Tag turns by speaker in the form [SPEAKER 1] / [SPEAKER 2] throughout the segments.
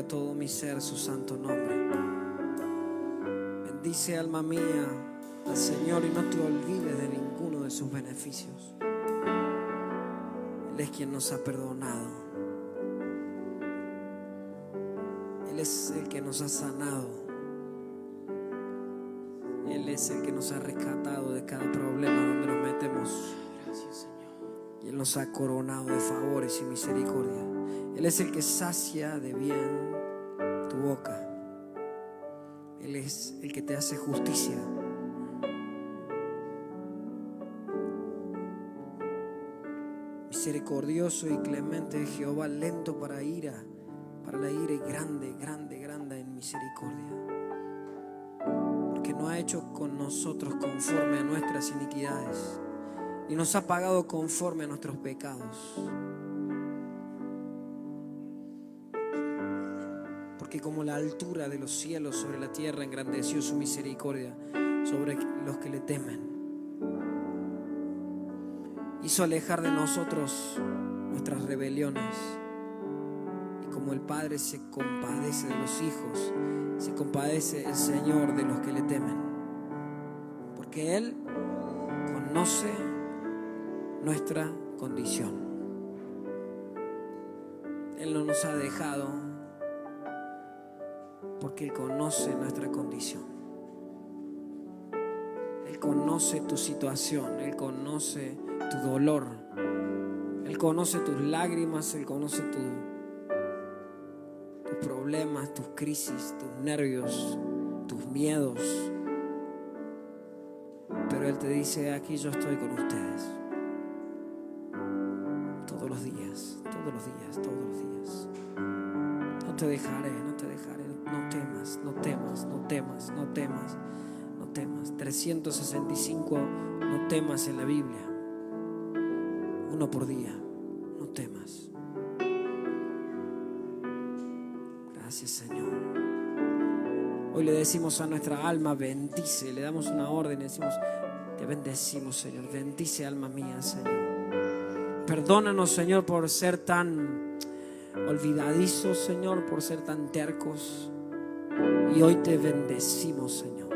[SPEAKER 1] bendiga todo mi ser su santo nombre. Bendice, alma mía, al Señor y no te olvides de ninguno de sus beneficios. Él es quien nos ha perdonado. Él es el que nos ha sanado. Él es el que nos ha rescatado de cada problema donde nos metemos.
[SPEAKER 2] Gracias, Señor.
[SPEAKER 1] Y Él nos ha coronado de favores y misericordia. Él es el que sacia de bien tu boca. Él es el que te hace justicia. Misericordioso y clemente es Jehová, lento para la ira y grande, grande, grande en misericordia. Porque no ha hecho con nosotros conforme a nuestras iniquidades, y nos ha pagado conforme a nuestros pecados. Porque como la altura de los cielos sobre la tierra, engrandeció su misericordia sobre los que le temen. Hizo alejar de nosotros nuestras rebeliones. Y como el Padre se compadece de los hijos, se compadece el Señor de los que le temen. Porque Él conoce nuestra condición. Él no nos ha dejado porque Él conoce nuestra condición. Él conoce tu situación, Él conoce tu dolor, Él conoce tus lágrimas, Él conoce tus problemas, tus crisis, tus nervios, tus miedos. Pero Él te dice: aquí yo estoy con ustedes. Todos los días, todos los días, todos los días. No te dejaré, no te dejaré. No temas, no temas, no temas, no temas, no temas. 365 no temas en la Biblia. Uno por día. No temas. Gracias, Señor. Hoy le decimos a nuestra alma: bendice. Le damos una orden y decimos: te bendecimos, Señor. Bendice, alma mía, Señor. Perdónanos, Señor, por ser tan olvidadizos, Señor, por ser tan tercos. Y hoy te bendecimos, Señor.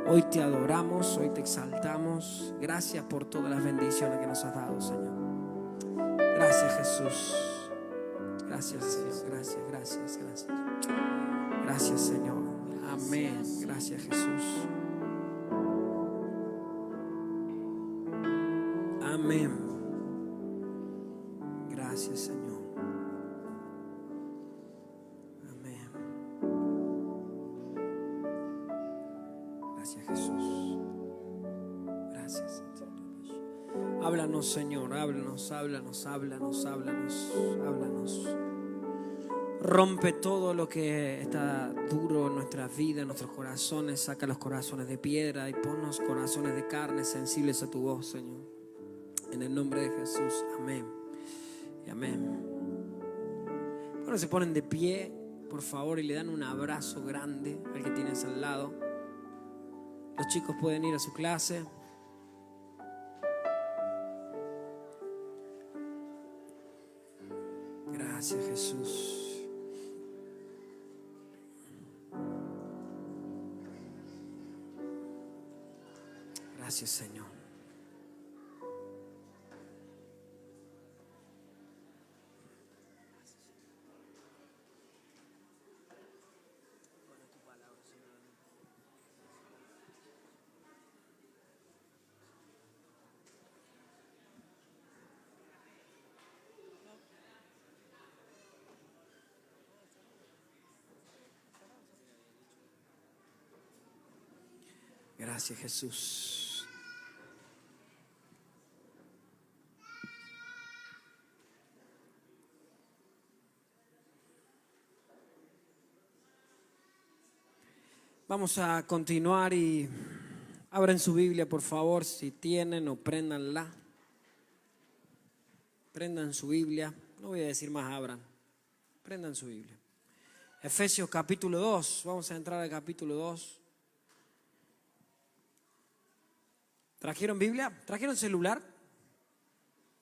[SPEAKER 1] Hoy te adoramos, hoy te exaltamos. Gracias por todas las bendiciones que nos has dado, Señor. Gracias, Jesús. Gracias, Señor. Gracias, gracias, gracias. Gracias, Señor. Amén. Gracias, Jesús. Amén. Gracias, Señor. Gracias, Jesús. Gracias. Háblanos, Señor. Háblanos, háblanos, háblanos, háblanos, háblanos. Rompe todo lo que está duro en nuestra vida, en nuestros corazones. Saca los corazones de piedra y ponnos corazones de carne sensibles a tu voz, Señor. En el nombre de Jesús. Amén. Y amén. Bueno, se ponen de pie, por favor, y le dan un abrazo grande al que tienes al lado. Los chicos pueden ir a su clase. Gracias, Jesús. Gracias, Señor. Gracias, Jesús. Vamos a continuar y abran su Biblia, por favor, si tienen, o préndanla. Prendan su Biblia. No voy a decir más, abran. Prendan su Biblia. Efesios capítulo 2. Vamos a entrar al capítulo 2. ¿Trajeron Biblia? ¿Trajeron celular?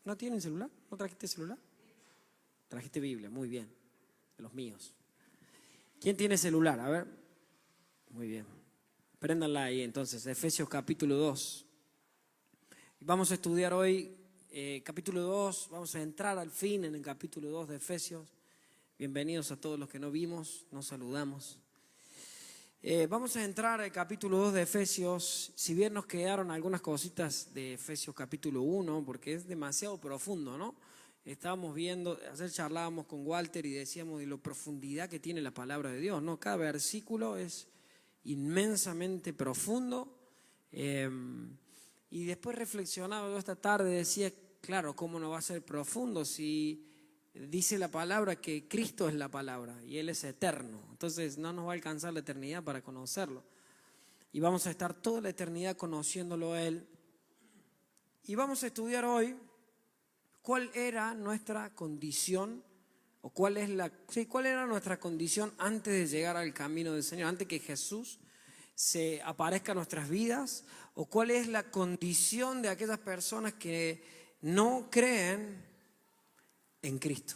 [SPEAKER 1] ¿No tienen celular? ¿No trajiste celular? Trajiste Biblia, muy bien, de los míos. ¿Quién tiene celular? A ver. Muy bien. Préndanla ahí entonces, Efesios capítulo 2. Vamos a estudiar hoy capítulo 2, vamos a entrar al fin en el capítulo 2 de Efesios. Bienvenidos a todos los que no vimos, nos saludamos. Vamos a entrar al capítulo 2 de Efesios, si bien nos quedaron algunas cositas de Efesios capítulo 1, porque es demasiado profundo, ¿no? Estábamos viendo, ayer charlábamos con Walter y decíamos de la profundidad que tiene la palabra de Dios, ¿no? Cada versículo es inmensamente profundo. Y después reflexionaba yo esta tarde, decía, claro, ¿cómo no va a ser profundo si dice la palabra que Cristo es la palabra y Él es eterno? Entonces no nos va a alcanzar la eternidad para conocerlo. Y vamos a estar toda la eternidad conociéndolo a Él. Y vamos a estudiar hoy cuál era nuestra condición, o cuál era nuestra condición antes de llegar al camino del Señor, antes que Jesús se aparezca en nuestras vidas, o cuál es la condición de aquellas personas que no creen en Cristo.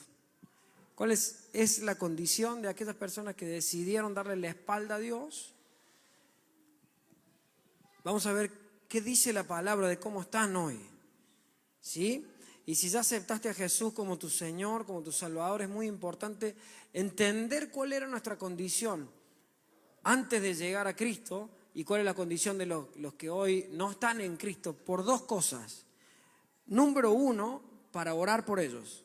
[SPEAKER 1] ¿Cuál es la condición de aquellas personas que decidieron darle la espalda a Dios? Vamos a ver qué dice la palabra de cómo están hoy, ¿sí? Y si ya aceptaste a Jesús como tu Señor, como tu Salvador, es muy importante entender cuál era nuestra condición antes de llegar a Cristo y cuál es la condición de los que hoy no están en Cristo, por dos cosas. Número uno, para orar por ellos,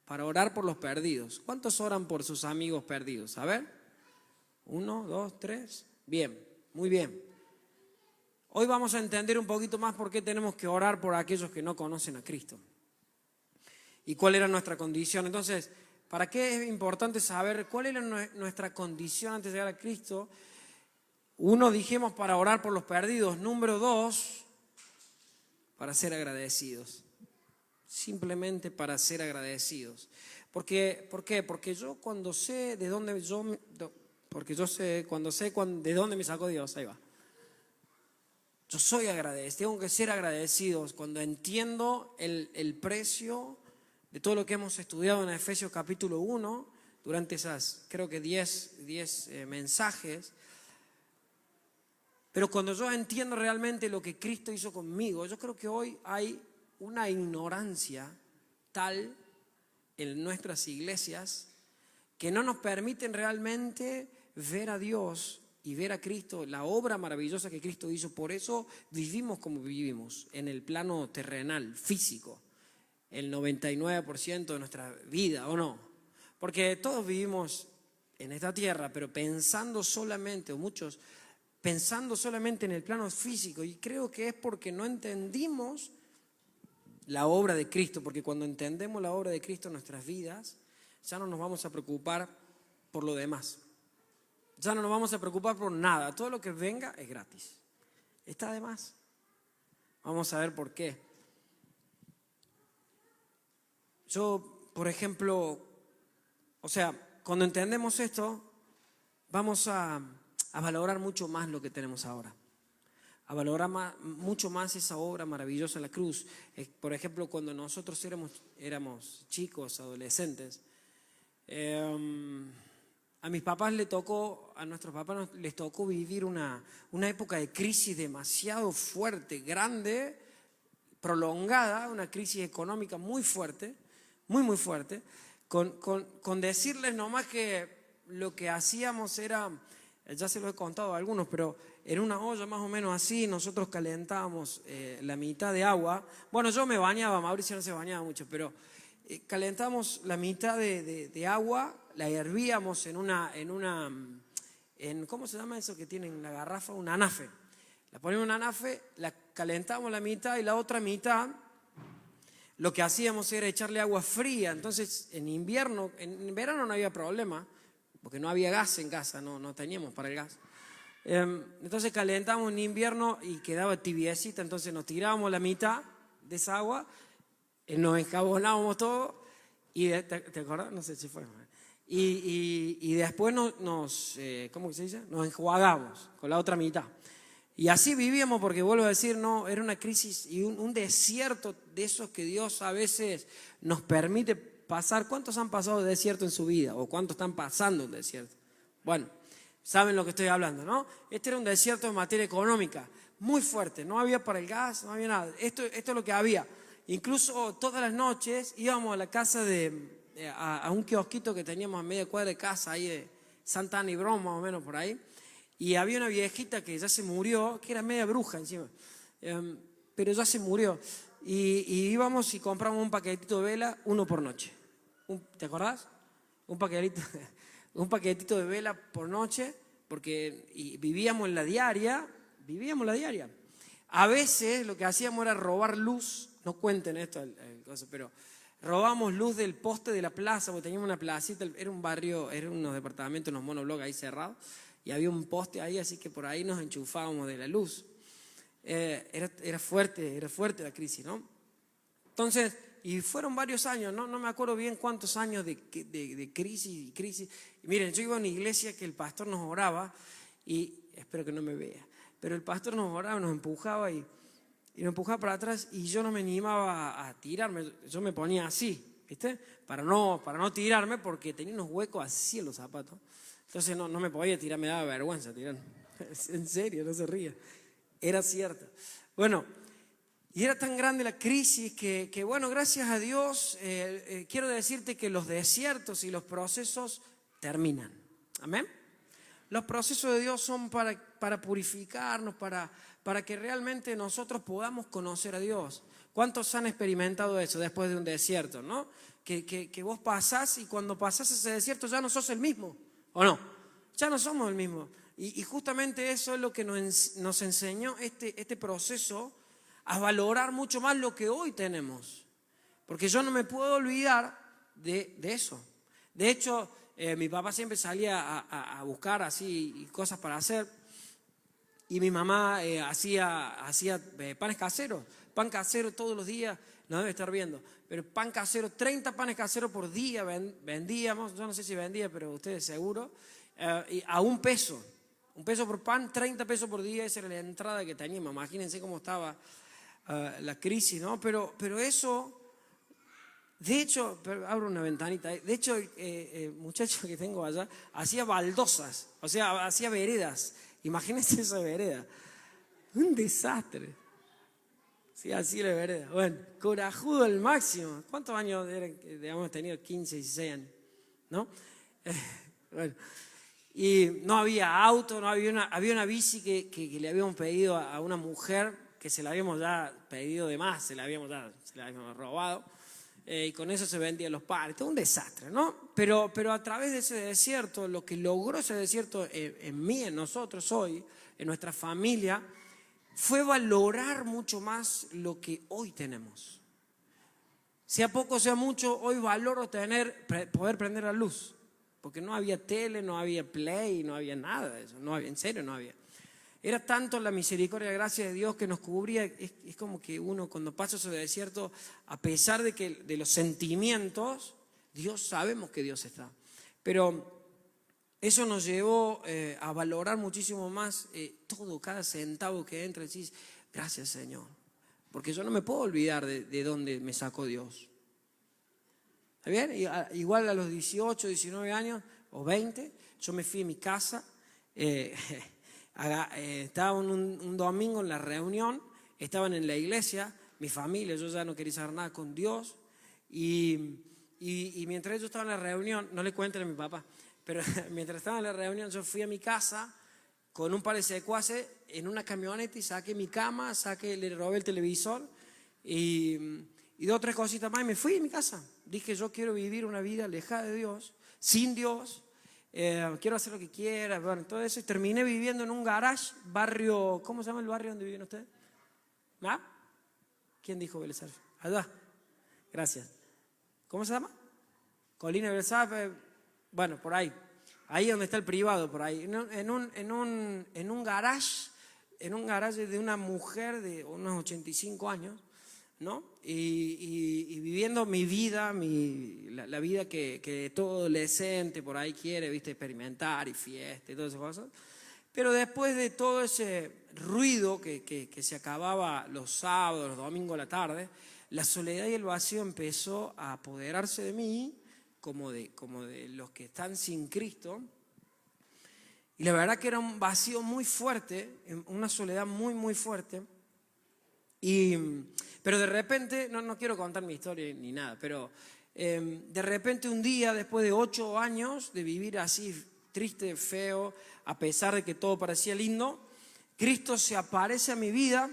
[SPEAKER 1] para orar por los perdidos. ¿Cuántos oran por sus amigos perdidos? A ver, 1, 2, 3, bien, muy bien. Hoy vamos a entender un poquito más por qué tenemos que orar por aquellos que no conocen a Cristo y cuál era nuestra condición. Entonces, ¿para qué es importante saber cuál era nuestra condición antes de llegar a Cristo? Uno, dijimos, para orar por los perdidos. Número dos, para ser agradecidos. Simplemente para ser agradecidos. ¿Por qué? Porque yo cuando sé de dónde de dónde me sacó Dios, ahí va. Yo soy agradecido, tengo que ser agradecidos cuando entiendo el precio de todo lo que hemos estudiado en Efesios capítulo 1, durante esas, creo que 10 mensajes. Pero cuando yo entiendo realmente lo que Cristo hizo conmigo, yo creo que hoy hay una ignorancia tal en nuestras iglesias que no nos permiten realmente ver a Dios y ver a Cristo, la obra maravillosa que Cristo hizo. Por eso vivimos como vivimos, en el plano terrenal, físico. El 99% de nuestra vida, ¿o no? Porque todos vivimos en esta tierra, pero pensando solamente, o muchos pensando solamente en el plano físico, y creo que es porque no entendimos la obra de Cristo, porque cuando entendemos la obra de Cristo en nuestras vidas, ya no nos vamos a preocupar por lo demás, ya no nos vamos a preocupar por nada, todo lo que venga es gratis, está de más. Vamos a ver por qué. Yo, por ejemplo, cuando entendemos esto, vamos a valorar mucho más lo que tenemos ahora, a valorar mucho más esa obra maravillosa en la cruz. Por ejemplo, cuando nosotros éramos chicos, adolescentes, a nuestros papás les tocó vivir una época de crisis demasiado fuerte, grande, prolongada, una crisis económica muy fuerte, muy fuerte, con decirles nomás que lo que hacíamos era, ya se lo he contado a algunos, pero en una olla más o menos así, nosotros calentábamos la mitad de agua. Bueno, yo me bañaba, Mauricio no se bañaba mucho, pero calentamos la mitad de agua, la hervíamos ¿cómo se llama eso que tienen la garrafa? Un anafe. La ponemos en un anafe, la calentamos la mitad y la otra mitad, lo que hacíamos era echarle agua fría. Entonces en verano no había problema, porque no había gas en casa, no teníamos para el gas. Entonces calentamos en invierno y quedaba tibiecita, entonces nos tirábamos la mitad de esa agua, nos enjabonábamos todo y ¿te acordás? No sé si fue. Y después ¿cómo se dice? Nos enjuagamos con la otra mitad. Y así vivíamos, porque vuelvo a decir, no, era una crisis y un desierto de esos que Dios a veces nos permite pasar. ¿Cuántos han pasado de desierto en su vida? ¿O cuántos están pasando un desierto? Bueno, saben lo que estoy hablando, ¿no? Este era un desierto en materia económica, muy fuerte, no había para el gas, no había nada. Esto es lo que había. Incluso todas las noches íbamos a la casa a un kiosquito que teníamos a media cuadra de casa, ahí de Santa Ana y Bron, más o menos por ahí. Y había una viejita que ya se murió, que era media bruja encima, pero ya se murió. Y íbamos y compramos un paquetito de vela, uno por noche. ¿Te acordás? Un paquetito de vela por noche, porque vivíamos la diaria. A veces lo que hacíamos era robar luz, no cuenten esto, pero robamos luz del poste de la plaza, porque teníamos una placita, era un barrio, eran unos departamentos, unos monoblocks ahí cerrados, y había un poste ahí, así que por ahí nos enchufábamos de la luz. Era fuerte la crisis, ¿no? Entonces, y fueron varios años, no me acuerdo bien cuántos años de crisis. Y miren, yo iba a una iglesia que el pastor nos oraba, y espero que no me vea, pero el pastor nos oraba, nos empujaba y nos empujaba para atrás, y yo no me animaba a tirarme, yo me ponía así, ¿viste? Para no tirarme, porque tenía unos huecos así en los zapatos. Entonces no me podía tirar, me daba vergüenza tirar. En serio, no se ría. Era cierto. Bueno, y era tan grande la crisis que bueno, gracias a Dios, quiero decirte que los desiertos y los procesos terminan. Amén. Los procesos de Dios son para purificarnos, para que realmente nosotros podamos conocer a Dios. ¿Cuántos han experimentado eso después de un desierto, no? Que vos pasás, y cuando pasás ese desierto ya no sos el mismo, ¿o no? Ya no somos el mismo. Y justamente eso es lo que nos enseñó este proceso, a valorar mucho más lo que hoy tenemos. Porque yo no me puedo olvidar de eso. De hecho, mi papá siempre salía a buscar así cosas para hacer, y mi mamá hacía panes caseros, pan casero todos los días, no debe estar viendo, pero pan casero, 30 panes caseros por día vendíamos, yo no sé si vendía, pero ustedes seguro, y a $1 por pan, 30 pesos por día, esa era la entrada que teníamos. Imagínense cómo estaba la crisis, ¿no? Pero eso, de hecho, abro una ventanita, de hecho el muchacho que tengo allá hacía baldosas, o sea, hacía veredas. Imagínense esa vereda, un desastre. Sí, así la vereda. Bueno, corajudo al máximo. ¿Cuántos años habíamos tenido? 15, 16 años, ¿no? Bueno, y no había auto, había una bici que le habíamos pedido a una mujer, que se la habíamos ya pedido de más, se la habíamos robado, y con eso se vendían los panes, todo un desastre, ¿no? Pero a través de ese desierto, lo que logró ese desierto en mí, en nosotros hoy, en nuestra familia, fue valorar mucho más lo que hoy tenemos. Sea poco, sea mucho, hoy valoro poder prender la luz. Porque no había tele, no había play, no había nada de eso. En serio no había. Era tanto la misericordia y gracia de Dios que nos cubría. Es como que uno cuando pasa ese desierto, a pesar de los sentimientos, sabemos que Dios está. Pero eso nos llevó a valorar muchísimo más todo, cada centavo que entra, y decís, gracias Señor. Porque yo no me puedo olvidar de dónde me sacó Dios. ¿Está bien? Igual a los 18, 19 años o 20, yo me fui a mi casa, estaba un domingo en la reunión, estaban en la iglesia, mi familia, yo ya no quería saber nada con Dios, y mientras ellos estaban en la reunión, no le cuenten a mi papá, pero mientras estaban en la reunión yo fui a mi casa con un par de secuaces en una camioneta y saqué mi cama, le robé el televisor y 2 o 3 cositas más y me fui a mi casa. Dije, yo quiero vivir una vida alejada de Dios, sin Dios, quiero hacer lo que quiera, bueno, todo eso. Y terminé viviendo en un garage, barrio, ¿cómo se llama el barrio donde viven ustedes? ¿Ah? ¿Quién dijo Belezar? Allá, gracias. ¿Cómo se llama? Colina Belezar, bueno, por ahí donde está el privado, por ahí, en un garage de una mujer de unos 85 años, ¿no? Y viviendo mi vida, la vida que todo adolescente por ahí quiere, ¿viste? Experimentar y fiesta y todas esas cosas. Pero después de todo ese ruido que se acababa los sábados, los domingos a la tarde, la soledad y el vacío empezó a apoderarse de mí, como de los que están sin Cristo. Y la verdad que era un vacío muy fuerte, una soledad muy, muy fuerte. Pero de repente, no quiero contar mi historia ni nada, pero de repente un día, después de 8 años de vivir así, triste, feo, a pesar de que todo parecía lindo, Cristo se aparece a mi vida.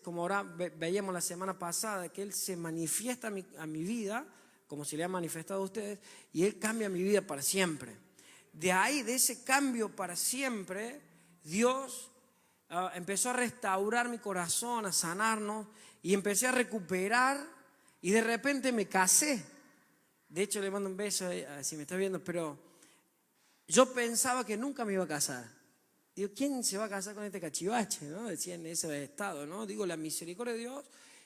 [SPEAKER 1] Como ahora veíamos la semana pasada, que Él se manifiesta a mi vida, como se le ha manifestado a ustedes, y Él cambia mi vida para siempre. De ahí, de ese cambio para siempre, Dios empezó a restaurar mi corazón, a sanarnos, y empecé a recuperar, y de repente me casé. De hecho, le mando un beso si me está viendo, pero yo pensaba que nunca me iba a casar. Digo, ¿quién se va a casar con este cachivache? ¿No? Decía en ese estado, ¿no? Digo, la misericordia de Dios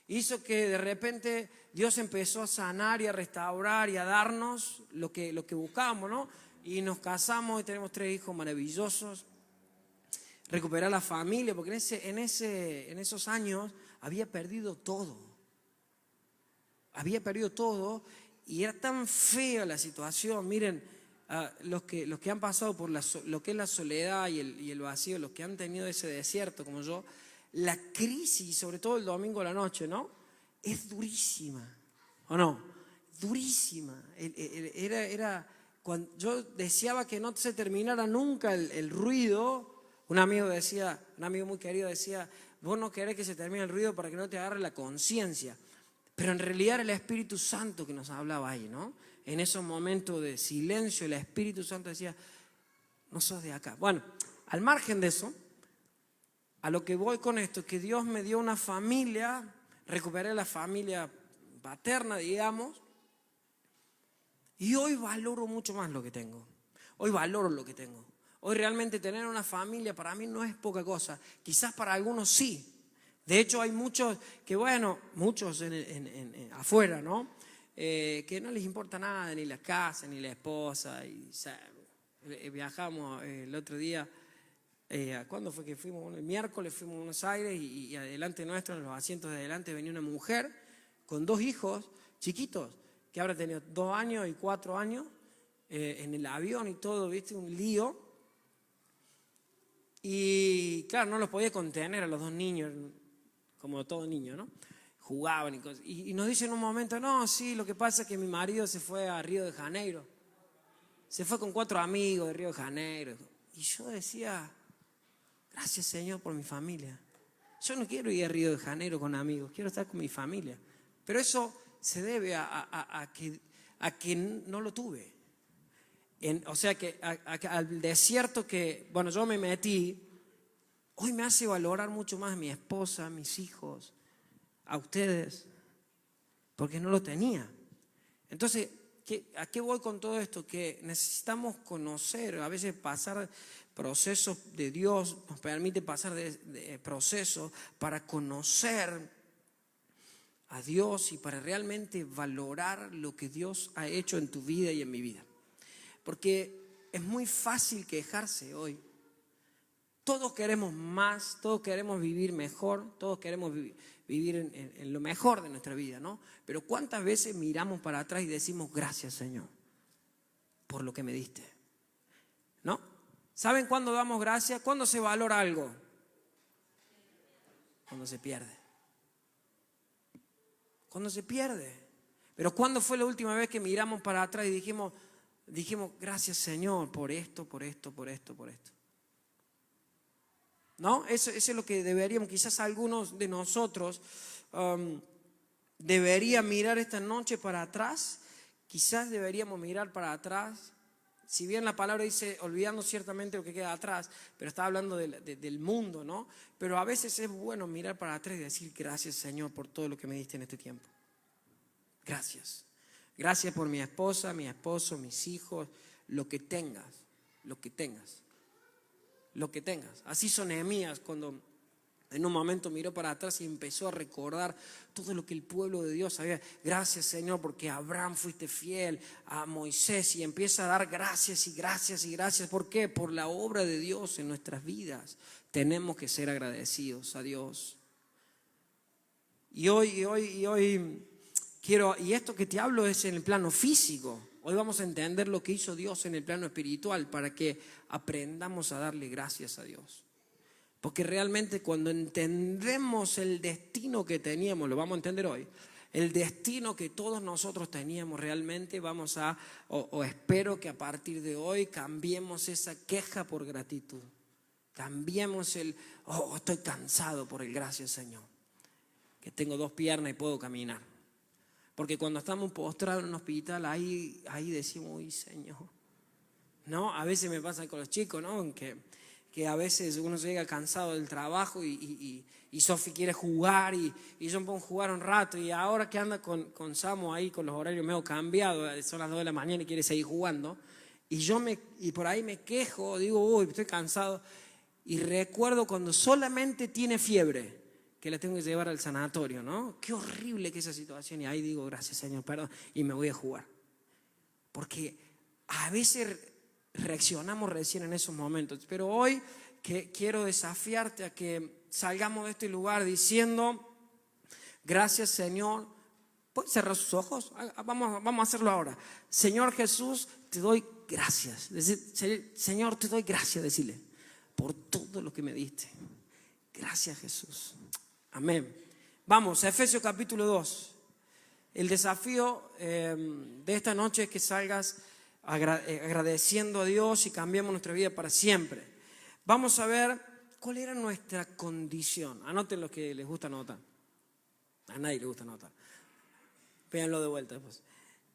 [SPEAKER 1] hizo que de repente Dios empezó a sanar y a restaurar y a darnos lo que buscábamos, ¿no? Y nos casamos y tenemos 3 hijos maravillosos. Recuperar la familia, porque en esos años había perdido todo. Había perdido todo y era tan fea la situación. Miren, los que han pasado por lo que es la soledad y el vacío, los que han tenido ese desierto como yo, la crisis, sobre todo el domingo a la noche, ¿no? Es durísima, ¿o no? Durísima. Era cuando yo deseaba que no se terminara nunca el ruido. Un amigo muy querido decía, vos no querés que se termine el ruido para que no te agarre la conciencia. Pero en realidad era el Espíritu Santo que nos hablaba ahí, ¿no? En esos momentos de silencio, el Espíritu Santo decía, no sos de acá. Bueno, al margen de eso, a lo que voy con esto, es que Dios me dio una familia, recuperé la familia paterna, digamos, y hoy valoro mucho más lo que tengo. Hoy valoro lo que tengo. Hoy realmente tener una familia para mí no es poca cosa. Quizás para algunos sí. De hecho hay muchos que, muchos afuera, ¿no? Que no les importa nada, ni la casa, ni la esposa. Viajamos el otro día, ¿cuándo fue que fuimos? El miércoles fuimos a Buenos Aires y adelante nuestro, en los asientos de adelante, venía una mujer con 2 hijos chiquitos, que habrá tenido 2 años y 4 años, en el avión y todo, ¿viste? Un lío. Y claro, no los podía contener a los 2 niños, como todo niño, ¿no? Jugaban y cosas. Y nos dice en un momento, no, sí, lo que pasa es que mi marido se fue a Río de Janeiro. Se fue con 4 amigos de Río de Janeiro. Y yo decía, gracias Señor por mi familia. Yo no quiero ir a Río de Janeiro con amigos, quiero estar con mi familia. Pero eso se debe a que no lo tuve. O sea que al desierto que, yo me metí, hoy me hace valorar mucho más a mi esposa, a mis hijos, a ustedes, porque no lo tenía. Entonces, ¿a qué voy con todo esto? Que necesitamos conocer, a veces pasar procesos de Dios, nos permite pasar de procesos para conocer a Dios y para realmente valorar lo que Dios ha hecho en tu vida y en mi vida. Porque es muy fácil quejarse hoy. Todos queremos más, todos queremos vivir mejor, todos queremos vivir en lo mejor de nuestra vida, ¿no? Pero ¿cuántas veces miramos para atrás y decimos gracias Señor por lo que me diste? ¿No? ¿Saben cuándo damos gracias? ¿Cuándo se valora algo? Cuando se pierde. Cuando se pierde. Pero ¿cuándo fue la última vez que miramos para atrás y dijimos gracias Señor por esto, por esto, por esto, por esto? ¿No? Eso es lo que deberíamos, quizás algunos de nosotros deberían mirar esta noche para atrás. Quizás deberíamos mirar para atrás. Si bien la palabra dice olvidando ciertamente lo que queda atrás, pero está hablando del mundo, ¿no? Pero a veces es bueno mirar para atrás y decir gracias Señor por todo lo que me diste en este tiempo. Gracias. Gracias por mi esposa, mi esposo, mis hijos, lo que tengas, lo que tengas. Lo que tengas. Así hizo Nehemías cuando en un momento miró para atrás y empezó a recordar todo lo que el pueblo de Dios había. Gracias Señor porque a Abraham fuiste fiel, a Moisés, y empieza a dar gracias y gracias y gracias. ¿Por qué? Por la obra de Dios en nuestras vidas. Tenemos que ser agradecidos a Dios. Y hoy quiero, y esto que te hablo es en el plano físico. Hoy vamos a entender lo que hizo Dios en el plano espiritual para que aprendamos a darle gracias a Dios. Porque realmente cuando entendemos el destino que teníamos, lo vamos a entender hoy, el destino que todos nosotros teníamos realmente, vamos a, o espero que a partir de hoy cambiemos esa queja por gratitud. Cambiemos estoy cansado por el gracias Señor, que tengo 2 piernas y puedo caminar. Porque cuando estamos postrados en un hospital, ahí decimos, uy Señor. ¿No? A veces me pasa con los chicos, ¿no? Que a veces uno llega cansado del trabajo y Sofi quiere jugar y yo me pongo a jugar un rato y ahora que anda con Samu ahí con los horarios medio cambiados, son las 2 de la mañana y quiere seguir jugando y por ahí me quejo, digo, uy, estoy cansado y recuerdo cuando solamente tiene fiebre que la tengo que llevar al sanatorio, ¿no? Qué horrible que esa situación y ahí digo, gracias Señor, perdón, y me voy a jugar. Porque a veces reaccionamos recién en esos momentos, pero hoy quiero desafiarte a que salgamos de este lugar diciendo, gracias Señor. ¿Pueden cerrar sus ojos? Vamos a hacerlo ahora. Señor Jesús, te doy gracias. Señor, te doy gracias, decirle, por todo lo que me diste. Gracias Jesús. Amén. Vamos, a Efesios capítulo 2. El desafío de esta noche es que salgas agradeciendo a Dios y cambiemos nuestra vida para siempre. Vamos a ver cuál era nuestra condición. Anoten lo que les gusta anotar. A nadie le gusta anotar. Véanlo de vuelta después.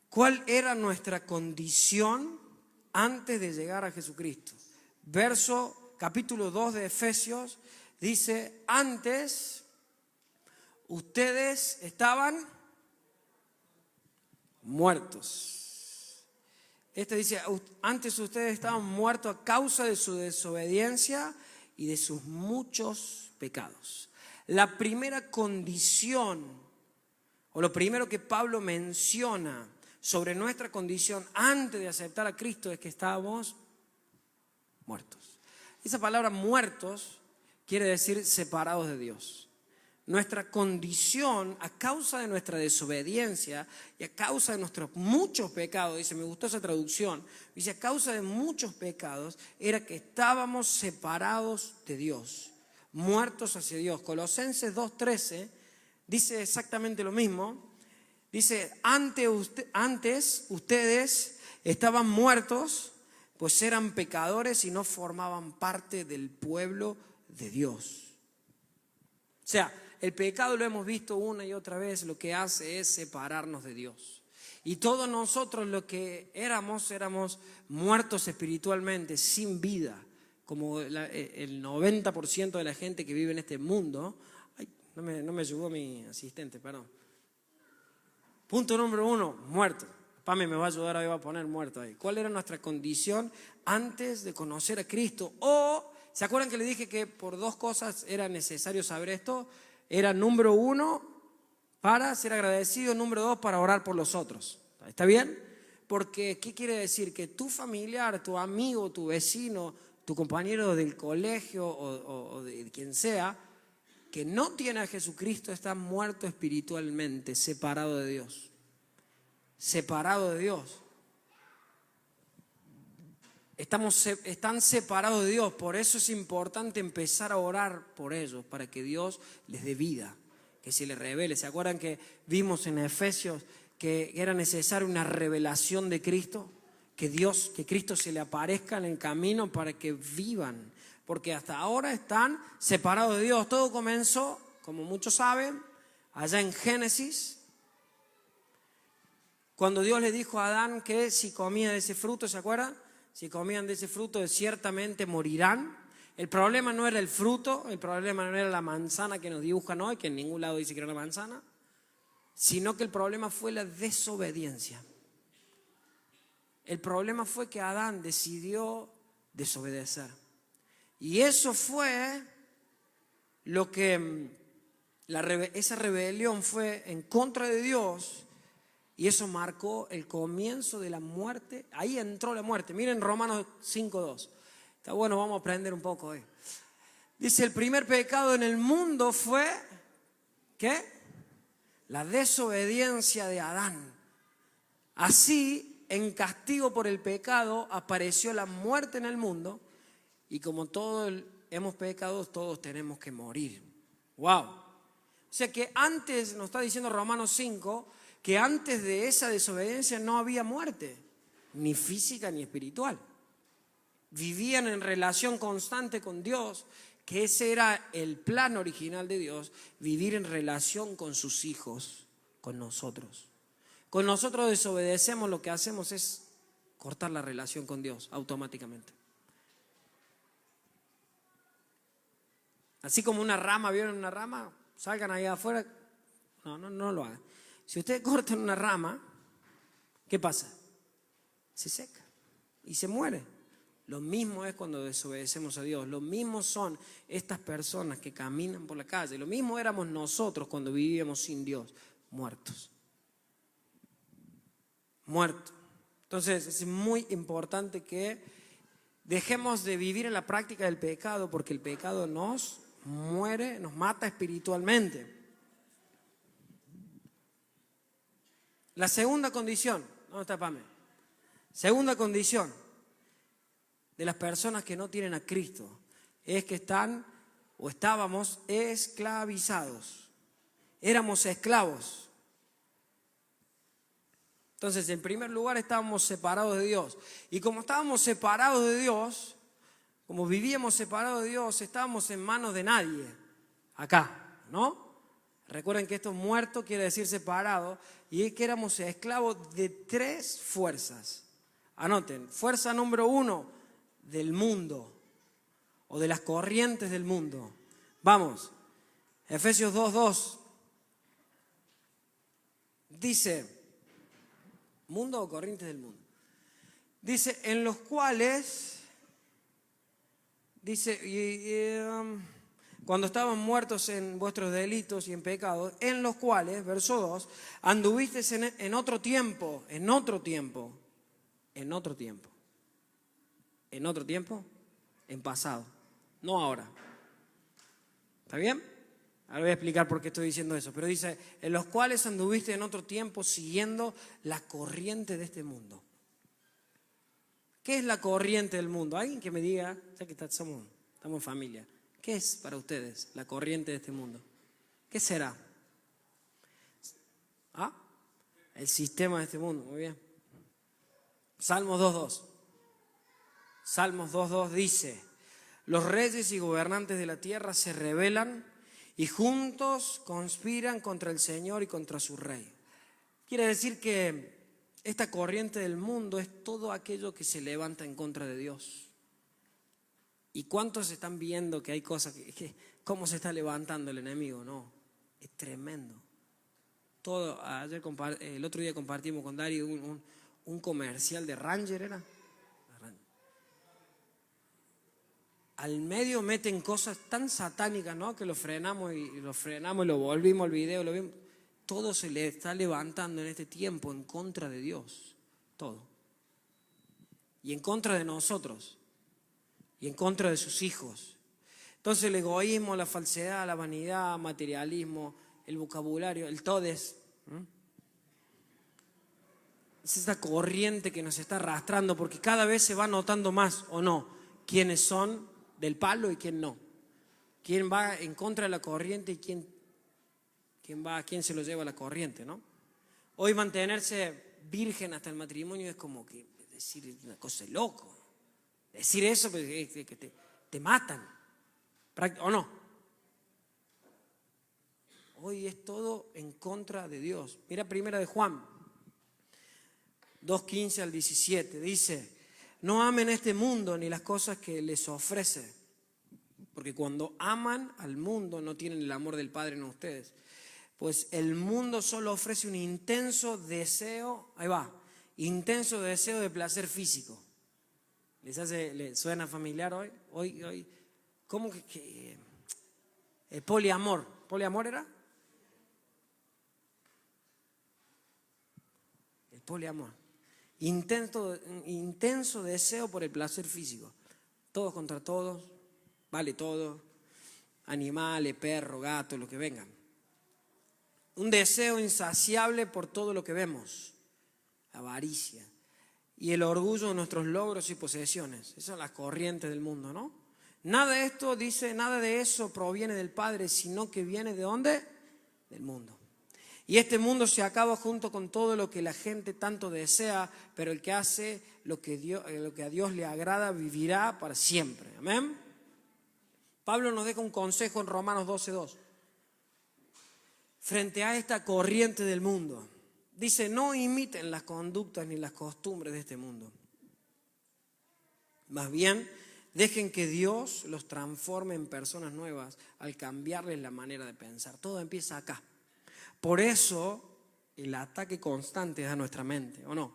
[SPEAKER 1] ¿Cuál era nuestra condición antes de llegar a Jesucristo? Capítulo 2 de Efesios dice, antes ustedes estaban muertos. Dice, antes ustedes estaban muertos a causa de su desobediencia y de sus muchos pecados. La primera condición, o lo primero que Pablo menciona sobre nuestra condición antes de aceptar a Cristo es que estábamos muertos. Esa palabra muertos quiere decir separados de Dios. Nuestra condición a causa de nuestra desobediencia y a causa de nuestros muchos pecados, dice, me gustó esa traducción, dice a causa de muchos pecados era que estábamos separados de Dios, muertos hacia Dios. Colosenses 2:13 dice exactamente lo mismo, dice antes ustedes estaban muertos pues eran pecadores y no formaban parte del pueblo de Dios. O sea, el pecado, lo hemos visto una y otra vez, lo que hace es separarnos de Dios. Y todos nosotros lo que éramos muertos espiritualmente, sin vida, como el 90% de la gente que vive en este mundo. Ay, no me ayudó mi asistente, perdón. Punto número 1, muerto. Pame me va a ayudar, ahí va a poner muerto ahí. ¿Cuál era nuestra condición antes de conocer a Cristo? ¿Se acuerdan que le dije que por 2 cosas era necesario saber esto? Era número 1, para ser agradecido, número 2, para orar por los otros. ¿Está bien? Porque, ¿qué quiere decir? Que tu familiar, tu amigo, tu vecino, tu compañero del colegio o de quien sea, que no tiene a Jesucristo, está muerto espiritualmente, separado de Dios. Separado de Dios. Están separados de Dios, por eso es importante empezar a orar por ellos, para que Dios les dé vida, que se les revele. ¿Se acuerdan que vimos en Efesios que era necesaria una revelación de Cristo? Que Cristo se le aparezca en el camino para que vivan, porque hasta ahora están separados de Dios. Todo comenzó, como muchos saben, allá en Génesis, cuando Dios le dijo a Adán que si comía de ese fruto, ¿se acuerdan? Si comían de ese fruto, ciertamente morirán. El problema no era el fruto, el problema no era la manzana que nos dibujan hoy, que en ningún lado dice que era una manzana, sino que el problema fue la desobediencia. El problema fue que Adán decidió desobedecer. Y eso fue lo que, esa rebelión fue en contra de Dios. Y eso marcó el comienzo de la muerte. Ahí entró la muerte. Miren Romanos 5:2. Está bueno, vamos a aprender un poco hoy. Dice, el primer pecado en el mundo fue, ¿qué? La desobediencia de Adán. Así, en castigo por el pecado apareció la muerte en el mundo, y como todos hemos pecado, todos tenemos que morir. ¡Wow! O sea que antes, nos está diciendo Romanos 5, que antes de esa desobediencia no había muerte, ni física ni espiritual. Vivían en relación constante con Dios, que ese era el plan original de Dios, vivir en relación con sus hijos, con nosotros. Con nosotros desobedecemos, lo que hacemos es cortar la relación con Dios automáticamente. Así como una rama, ¿vieron una rama? Salgan ahí afuera. No lo hagan. Si ustedes cortan una rama, ¿qué pasa? Se seca y se muere. Lo mismo es cuando desobedecemos a Dios. Lo mismo son estas personas que caminan por la calle. Lo mismo éramos nosotros cuando vivíamos sin Dios, muertos. Muertos. Entonces es muy importante que dejemos de vivir en la práctica del pecado, porque el pecado nos muere, nos mata espiritualmente. La segunda condición, ¿dónde está Pame? Segunda condición de las personas que no tienen a Cristo es que están o estábamos esclavizados. Éramos esclavos. Entonces, en primer lugar, estábamos separados de Dios. Y como estábamos separados de Dios, como vivíamos separados de Dios, estábamos en manos de nadie. Acá, ¿no? Recuerden que esto muerto quiere decir separado. Y es que éramos esclavos de 3 fuerzas. Anoten, fuerza número 1, del mundo. O de las corrientes del mundo. Vamos, Efesios 2:2. Dice, ¿mundo o corrientes del mundo? Dice, en los cuales, dice, cuando estaban muertos en vuestros delitos y en pecados, en los cuales, verso 2, anduvisteis en otro tiempo, en otro tiempo, en pasado, no ahora. ¿Está bien? Ahora voy a explicar por qué estoy diciendo eso. Pero dice, en los cuales anduviste en otro tiempo siguiendo la corriente de este mundo. ¿Qué es la corriente del mundo? Alguien que me diga, ya que estamos en familia, ¿qué es para ustedes la corriente de este mundo? ¿Qué será? ¿Ah? El sistema de este mundo, muy bien. Salmos 2:2. Salmos 2:2 dice, los reyes y gobernantes de la tierra se rebelan y juntos conspiran contra el Señor y contra su rey. Quiere decir que esta corriente del mundo es todo aquello que se levanta en contra de Dios. ¿Y cuántos están viendo que hay cosas cómo se está levantando el enemigo? No, es tremendo. El otro día compartimos con Darío un comercial de Ranger, ¿era? Al medio meten cosas tan satánicas, ¿no? Que lo frenamos y lo volvimos al video, lo vimos. Todo se le está levantando en este tiempo en contra de Dios. Todo. Y en contra de nosotros. Y en contra de sus hijos. Entonces el egoísmo, la falsedad, la vanidad, materialismo, el vocabulario, el todes. Es esta corriente que nos está arrastrando, porque cada vez se va notando más, ¿o no? Quiénes son del palo y quién no. Quién va en contra de la corriente y quién se lo lleva a la corriente, ¿no? Hoy mantenerse virgen hasta el matrimonio es como que decir una cosa de loco. Decir eso pues, que te matan. ¿O no? Hoy es todo en contra de Dios. Mira primera de Juan 2:15 al 17. Dice, no amen este mundo ni las cosas que les ofrece. Porque cuando aman al mundo no tienen el amor del Padre en ustedes. Pues el mundo solo ofrece un intenso deseo, intenso deseo de placer físico. ¿Les suena familiar hoy? Hoy ¿cómo que el poliamor? ¿Poliamor era? El poliamor. Intenso deseo por el placer físico. Todos contra todos, vale todo. Animales, perros, gatos, lo que vengan. Un deseo insaciable por todo lo que vemos. Avaricia. y el orgullo de nuestros logros y posesiones. Esas son las corrientes del mundo, ¿no? Nada de esto, dice, nada de eso proviene del Padre, sino que viene ¿de dónde? Del mundo. Y este mundo se acaba junto con todo lo que la gente tanto desea, pero el que hace lo que a Dios le agrada vivirá para siempre. Amén. Pablo nos deja un consejo en Romanos 12:2. Frente a esta corriente del mundo, dice, no imiten las conductas ni las costumbres de este mundo. Más bien, dejen que Dios los transforme en personas nuevas al cambiarles la manera de pensar. Todo empieza acá. Por eso, el ataque constante es a nuestra mente, ¿o no?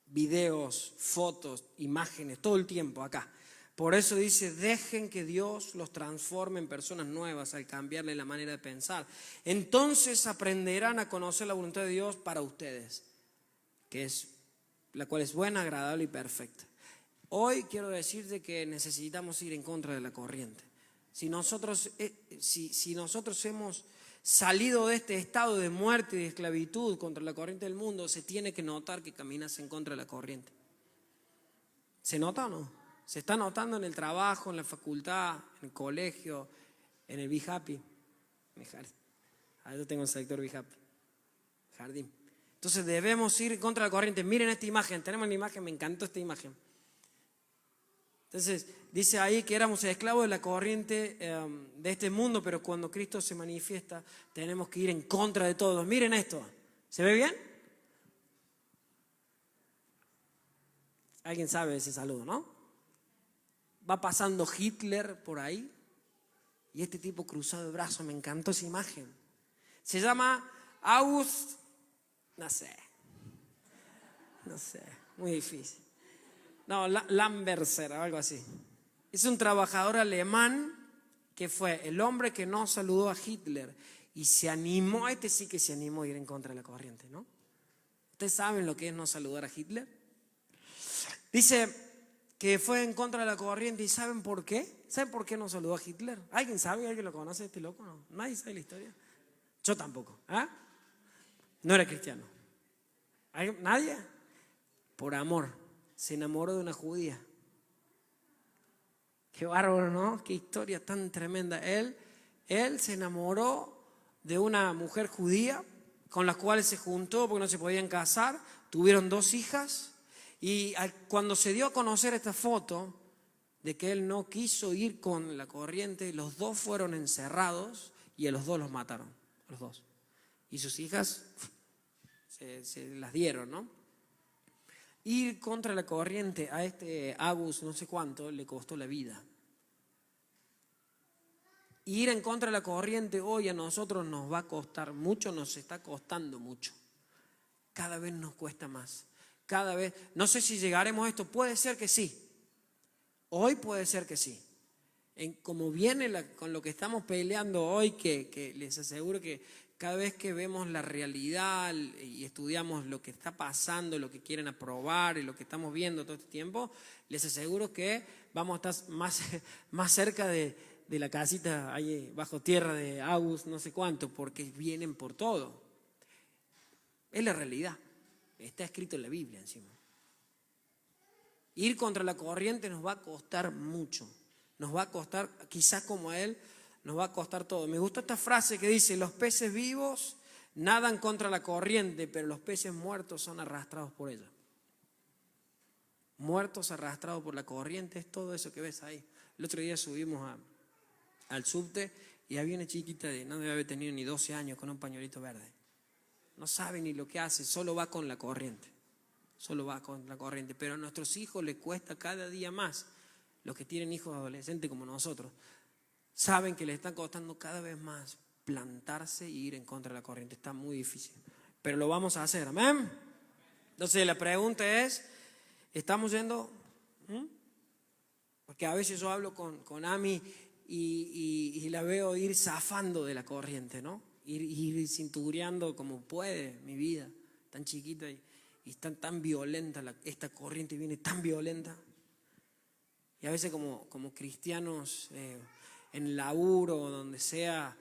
[SPEAKER 1] Videos, fotos, imágenes, todo el tiempo acá. Por eso dice, dejen que Dios los transforme en personas nuevas al cambiarle la manera de pensar. Entonces aprenderán a conocer la voluntad de Dios para ustedes, la cual es buena, agradable y perfecta. Hoy quiero decirte que necesitamos ir en contra de la corriente. Si nosotros hemos salido de este estado de muerte y de esclavitud contra la corriente del mundo, se tiene que notar que caminas en contra de la corriente. ¿Se nota o no? Se está notando en el trabajo, en la facultad, en el colegio, en el Be Happy. Yo tengo un sector Be Happy. Jardín. Entonces debemos ir contra la corriente. Miren esta imagen, tenemos la imagen, me encantó esta imagen. Entonces dice ahí que éramos esclavos de la corriente de este mundo, pero cuando Cristo se manifiesta tenemos que ir en contra de todos. Miren esto, ¿se ve bien? Alguien sabe ese saludo, ¿no? Va pasando Hitler por ahí y este tipo cruzado de brazos, me encantó esa imagen. Se llama August, no sé, muy difícil. No, Lamberser o algo así. Es un trabajador alemán que fue el hombre que no saludó a Hitler y se animó, sí que se animó a ir en contra de la corriente, ¿no? ¿Ustedes saben lo que es no saludar a Hitler? Dice que fue en contra de la corriente y ¿saben por qué? ¿Saben por qué no saludó a Hitler? ¿Alguien sabe? ¿Alguien lo conoce este loco? No, nadie sabe la historia. Yo tampoco. No era cristiano. ¿Nadie? Por amor. Se enamoró de una judía. Qué bárbaro, ¿no? Qué historia tan tremenda. Él se enamoró de una mujer judía con la cual se juntó porque no se podían casar. Tuvieron 2 hijas. Y cuando se dio a conocer esta foto de que él no quiso ir con la corriente, los 2 fueron encerrados y a los 2 los mataron. Los 2. Y sus hijas se las dieron, ¿no? Ir contra la corriente a este Agus no sé cuánto le costó la vida. Ir en contra de la corriente hoy a nosotros nos va a costar mucho, nos está costando mucho. Cada vez nos cuesta más. Cada vez, no sé si llegaremos a esto, puede ser que sí. Hoy puede ser que sí. Como viene con lo que estamos peleando hoy, que les aseguro que cada vez que vemos la realidad y estudiamos lo que está pasando, lo que quieren aprobar y lo que estamos viendo todo este tiempo, les aseguro que vamos a estar más cerca de la casita ahí bajo tierra de Agus, no sé cuánto, porque vienen por todo. Es la realidad. Está escrito en la Biblia encima. Ir contra la corriente nos va a costar mucho. Nos va a costar, quizás como a él, nos va a costar todo. Me gustó esta frase que dice, los peces vivos nadan contra la corriente, pero los peces muertos son arrastrados por ella. Muertos arrastrados por la corriente, es todo eso que ves ahí. El otro día subimos al subte y había una chiquita no debe haber tenido ni 12 años con un pañuelito verde. No sabe ni lo que hace, solo va con la corriente. Solo va con la corriente. Pero a nuestros hijos les cuesta cada día más. Los que tienen hijos adolescentes como nosotros saben que les está costando cada vez más plantarse y ir en contra de la corriente. Está muy difícil. Pero lo vamos a hacer, amén. Entonces la pregunta es, ¿estamos yendo? Porque a veces yo hablo con Ami y la veo ir zafando de la corriente, ¿no? Ir cintureando como puede mi vida, tan chiquita y está tan violenta, esta corriente viene tan violenta. Y a veces como cristianos en el laburo o donde sea,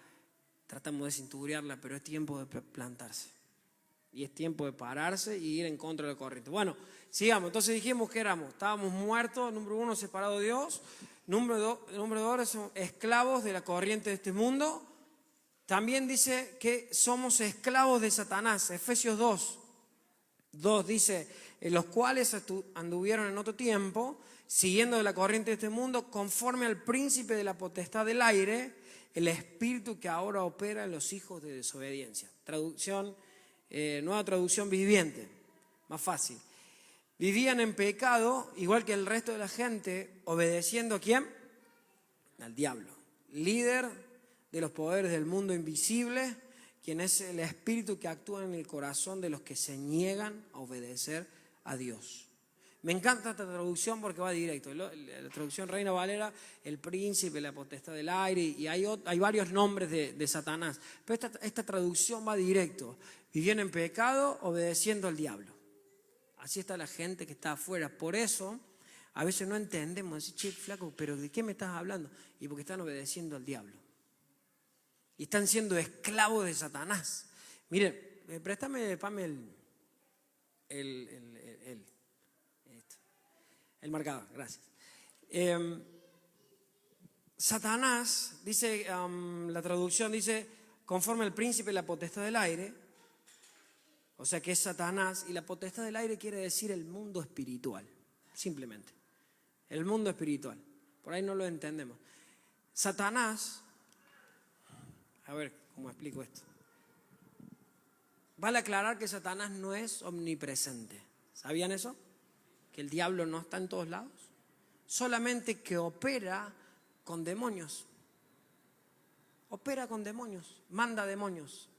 [SPEAKER 1] tratamos de cinturearla, pero es tiempo de plantarse. Y es tiempo de pararse y ir en contra de la corriente. Bueno, sigamos. Entonces dijimos que estábamos muertos, número 1, separados de Dios. Número 2, somos esclavos de la corriente de este mundo. También dice que somos esclavos de Satanás. Efesios 2 dice, en los cuales anduvieron en otro tiempo, siguiendo de la corriente de este mundo, conforme al príncipe de la potestad del aire, el espíritu que ahora opera en los hijos de desobediencia. Nueva traducción viviente, más fácil. Vivían en pecado, igual que el resto de la gente, obedeciendo ¿a quién? Al diablo, líder de los poderes del mundo invisible, quien es el espíritu que actúa en el corazón de los que se niegan a obedecer a Dios. Me encanta esta traducción porque va directo. La traducción Reina Valera, el príncipe, la potestad del aire, y hay varios nombres de Satanás. Pero esta traducción va directo. Vivían en pecado, obedeciendo al diablo. Así está la gente que está afuera. Por eso, a veces no entendemos. Decir, che, flaco, ¿pero de qué me estás hablando? Y porque están obedeciendo al diablo. Y están siendo esclavos de Satanás. Miren, préstame, Pame, el marcador, gracias. Satanás, dice, la traducción dice, conforme al príncipe la potestad del aire, o sea que es Satanás, y la potestad del aire quiere decir el mundo espiritual, simplemente. El mundo espiritual, por ahí no lo entendemos. Satanás, a ver cómo explico esto. Vale aclarar que Satanás no es omnipresente. ¿Sabían eso? Que el diablo no está en todos lados. Solamente que opera con demonios. Opera con demonios, manda demonios.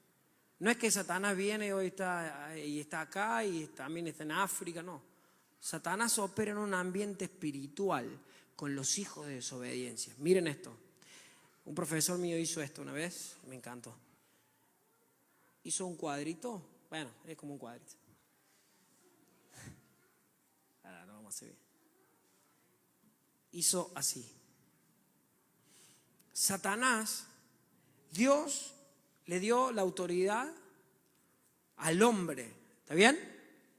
[SPEAKER 1] No es que Satanás viene hoy está acá y también está en África, no. Satanás opera en un ambiente espiritual con los hijos de desobediencia. Miren esto. Un profesor mío hizo esto una vez, me encantó. Hizo un cuadrito, bueno, es como un cuadrito. Ahora lo vamos a hacer bien. Hizo así. Satanás, Dios le dio la autoridad al hombre, ¿está bien?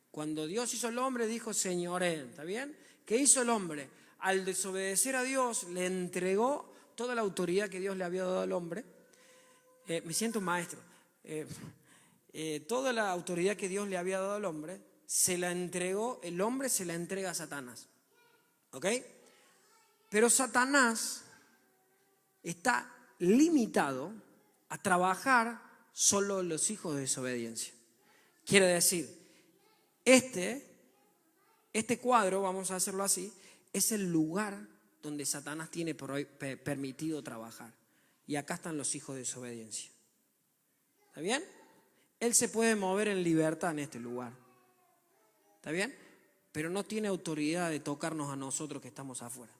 [SPEAKER 1] Cuando Dios hizo al hombre dijo señoré, ¿está bien? ¿Qué hizo el hombre? Al desobedecer a Dios le entregó toda la autoridad que Dios le había dado al hombre. Me siento un maestro. Toda la autoridad que Dios le había dado al hombre se la entregó, el hombre se la entrega a Satanás. ¿Ok? Pero Satanás está limitado a trabajar solo los hijos de desobediencia. Quiere decir, este cuadro, vamos a hacerlo así, es el lugar donde Satanás tiene permitido trabajar. Y acá están los hijos de desobediencia. ¿Está bien? Él se puede mover en libertad en este lugar. ¿Está bien? Pero no tiene autoridad de tocarnos a nosotros que estamos afuera.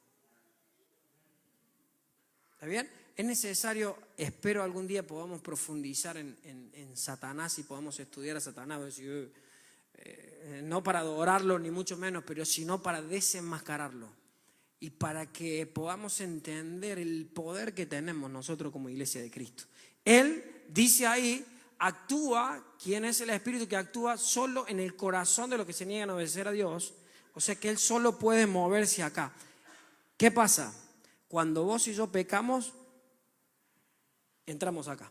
[SPEAKER 1] ¿Está bien? Es necesario, espero algún día podamos profundizar en Satanás y podamos estudiar a Satanás. No para adorarlo ni mucho menos, pero sino para desenmascararlo. Y para que podamos entender el poder que tenemos nosotros como iglesia de Cristo. Él dice ahí, actúa, ¿quién es el espíritu que actúa solo en el corazón de los que se niegan a obedecer a Dios? O sea que él solo puede moverse acá. ¿Qué pasa? Cuando vos y yo pecamos, entramos acá.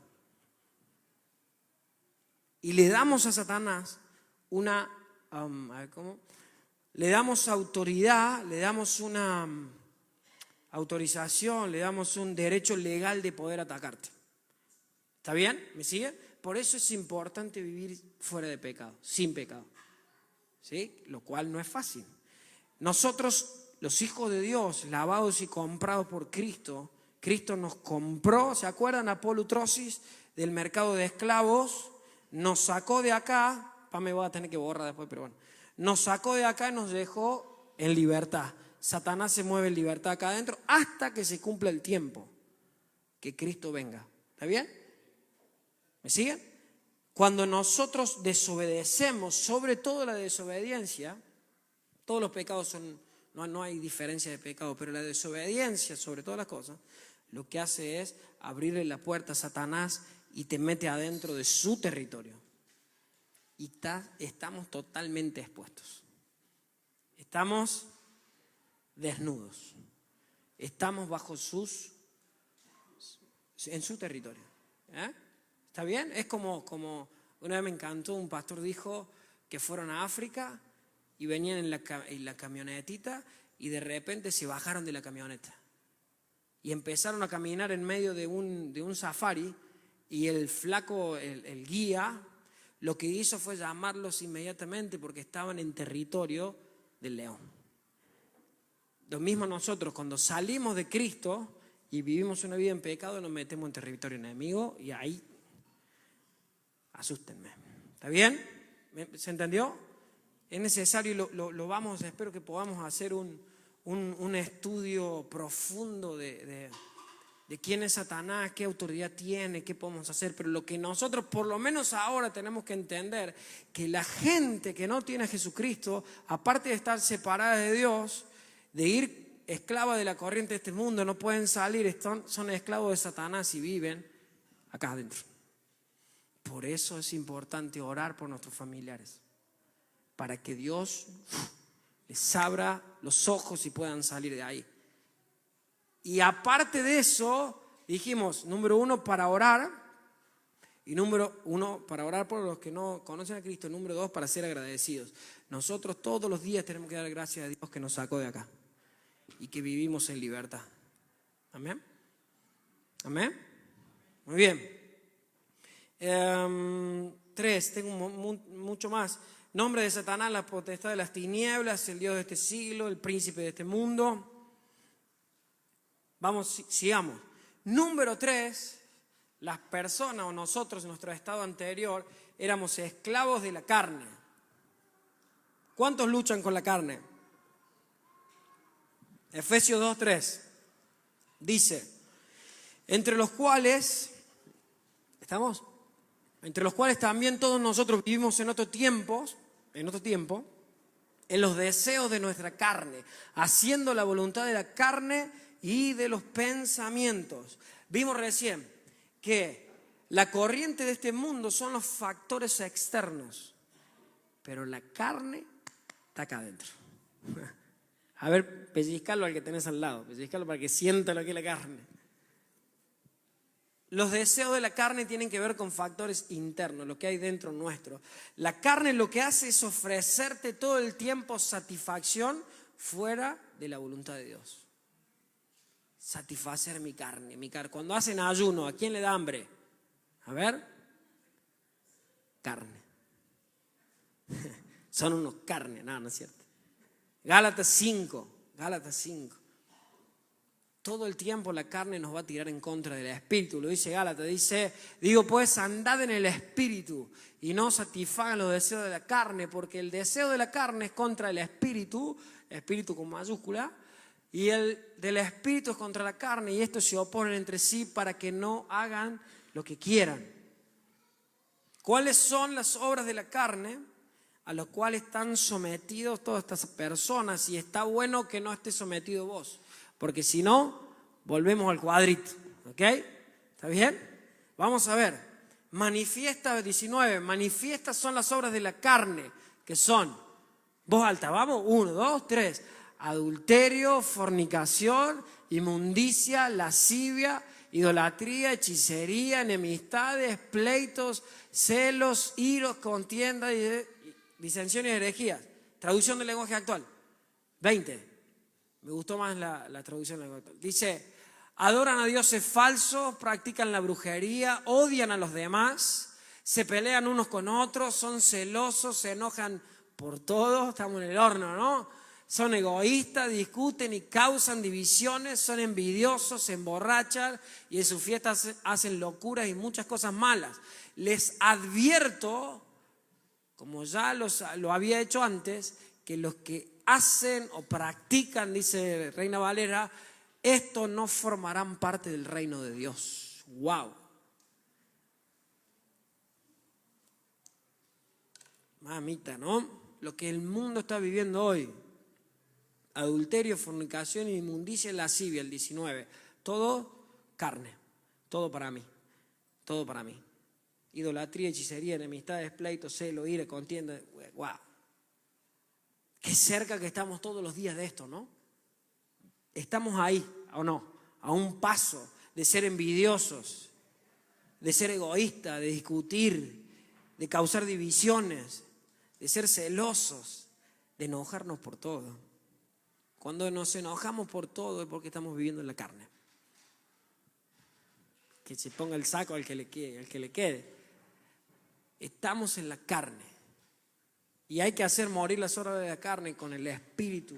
[SPEAKER 1] Y le damos a Satanás una, le damos autoridad, le damos una autorización, le damos un derecho legal de poder atacarte. ¿Está bien? ¿Me sigue? Por eso es importante vivir fuera de pecado, sin pecado. ¿Sí? Lo cual no es fácil. Nosotros, los hijos de Dios, lavados y comprados por Cristo, Cristo nos compró, ¿se acuerdan? Apolo Trosis, del mercado de esclavos, nos sacó de acá, me voy a tener que borrar después, pero bueno, nos sacó de acá y nos dejó en libertad. Satanás se mueve en libertad acá adentro hasta que se cumpla el tiempo que Cristo venga. ¿Está bien? ¿Me siguen? Cuando nosotros desobedecemos, sobre todo la desobediencia, todos los pecados son, no hay diferencia de pecado, pero la desobediencia sobre todas las cosas, lo que hace es abrirle la puerta a Satanás y te mete adentro de su territorio. y estamos totalmente expuestos. Estamos desnudos. Estamos en su territorio. ¿Está bien? Es como una vez me encantó, un pastor dijo que fueron a África y venían en la camionetita y de repente se bajaron de la camioneta y empezaron a caminar en medio de un safari, y el flaco, el guía, lo que hizo fue llamarlos inmediatamente porque estaban en territorio del león. Lo mismo nosotros, cuando salimos de Cristo y vivimos una vida en pecado, nos metemos en territorio enemigo y ahí asústenme. ¿Está bien? ¿Se entendió? Es necesario, espero que podamos hacer un estudio profundo de quién es Satanás, qué autoridad tiene, qué podemos hacer. Pero lo que nosotros por lo menos ahora tenemos que entender, que la gente que no tiene a Jesucristo, aparte de estar separada de Dios, de ir esclava de la corriente de este mundo, no pueden salir, son esclavos de Satanás y viven acá adentro. Por eso es importante orar por nuestros familiares, para que Dios les abra los ojos y puedan salir de ahí. Y aparte de eso, dijimos, número 1, para orar. Y número 1, para orar por los que no conocen a Cristo. Número 2, para ser agradecidos. Nosotros todos los días tenemos que dar gracias a Dios que nos sacó de acá y que vivimos en libertad. Amén. Amén. Muy bien. 3, tengo mucho más. Nombre de Satanás, la potestad de las tinieblas, el Dios de este siglo, el príncipe de este mundo. Vamos, sigamos. Número 3, las personas o nosotros en nuestro estado anterior éramos esclavos de la carne. ¿Cuántos luchan con la carne? Efesios 2:3 dice, entre los cuales, ¿estamos? Entre los cuales también todos nosotros vivimos en otro tiempo, en los deseos de nuestra carne, haciendo la voluntad de la carne y de los pensamientos. Vimos recién que la corriente de este mundo son los factores externos, pero la carne está acá adentro. A ver, pellizcalo al que tenés al lado, pellizcalo para que sienta lo que es la carne. Los deseos de la carne tienen que ver con factores internos, lo que hay dentro nuestro. La carne lo que hace es ofrecerte todo el tiempo satisfacción fuera de la voluntad de Dios. Satisfacer mi carne. Cuando hacen ayuno, ¿a quién le da hambre? A ver. Carne. Son unos carnes, no es cierto. Gálatas 5. Todo el tiempo la carne nos va a tirar en contra del espíritu. Lo dice Gálatas, digo pues, andad en el espíritu y no satisfagan los deseos de la carne, porque el deseo de la carne es contra el espíritu con mayúscula, y el del espíritu es contra la carne, y estos se oponen entre sí para que no hagan lo que quieran. ¿Cuáles son las obras de la carne a las cuales están sometidos todas estas personas? Y está bueno que no estés sometido vos, porque si no, volvemos al cuadrito. ¿Ok? ¿Está bien? Vamos a ver. Manifiesta 19. Manifiestas son las obras de la carne, que son, voz alta, vamos, 1, 2, 3. Adulterio, fornicación, inmundicia, lascivia, idolatría, hechicería, enemistades, pleitos, celos, iros, contiendas, disensiones y herejías. Traducción del lenguaje actual. 20. Me gustó más la traducción del lenguaje actual. Dice, adoran a dioses falsos, practican la brujería, odian a los demás, se pelean unos con otros, son celosos, se enojan por todo. Estamos en el horno, ¿no? Son egoístas, discuten y causan divisiones, son envidiosos, se emborrachan y en sus fiestas hacen locuras y muchas cosas malas. Les advierto, como ya lo había hecho antes, que los que hacen o practican, dice Reina Valera, estos no formarán parte del reino de Dios. ¡Wow! Mamita, ¿no? Lo que el mundo está viviendo hoy. Adulterio, fornicación, inmundicia, lascivia, el 19. Todo carne, todo para mí, todo para mí. idolatría, hechicería, enemistades, pleitos, celo, ira, contienda. ¡Wow! Qué cerca que estamos todos los días de esto, ¿no? Estamos ahí, ¿o no? A un paso de ser envidiosos, de ser egoístas, de discutir, de causar divisiones, de ser celosos, de enojarnos por todo. Cuando nos enojamos por todo es porque estamos viviendo en la carne. Que se ponga el saco al que le quede. Estamos en la carne. Y hay que hacer morir las obras de la carne con el Espíritu.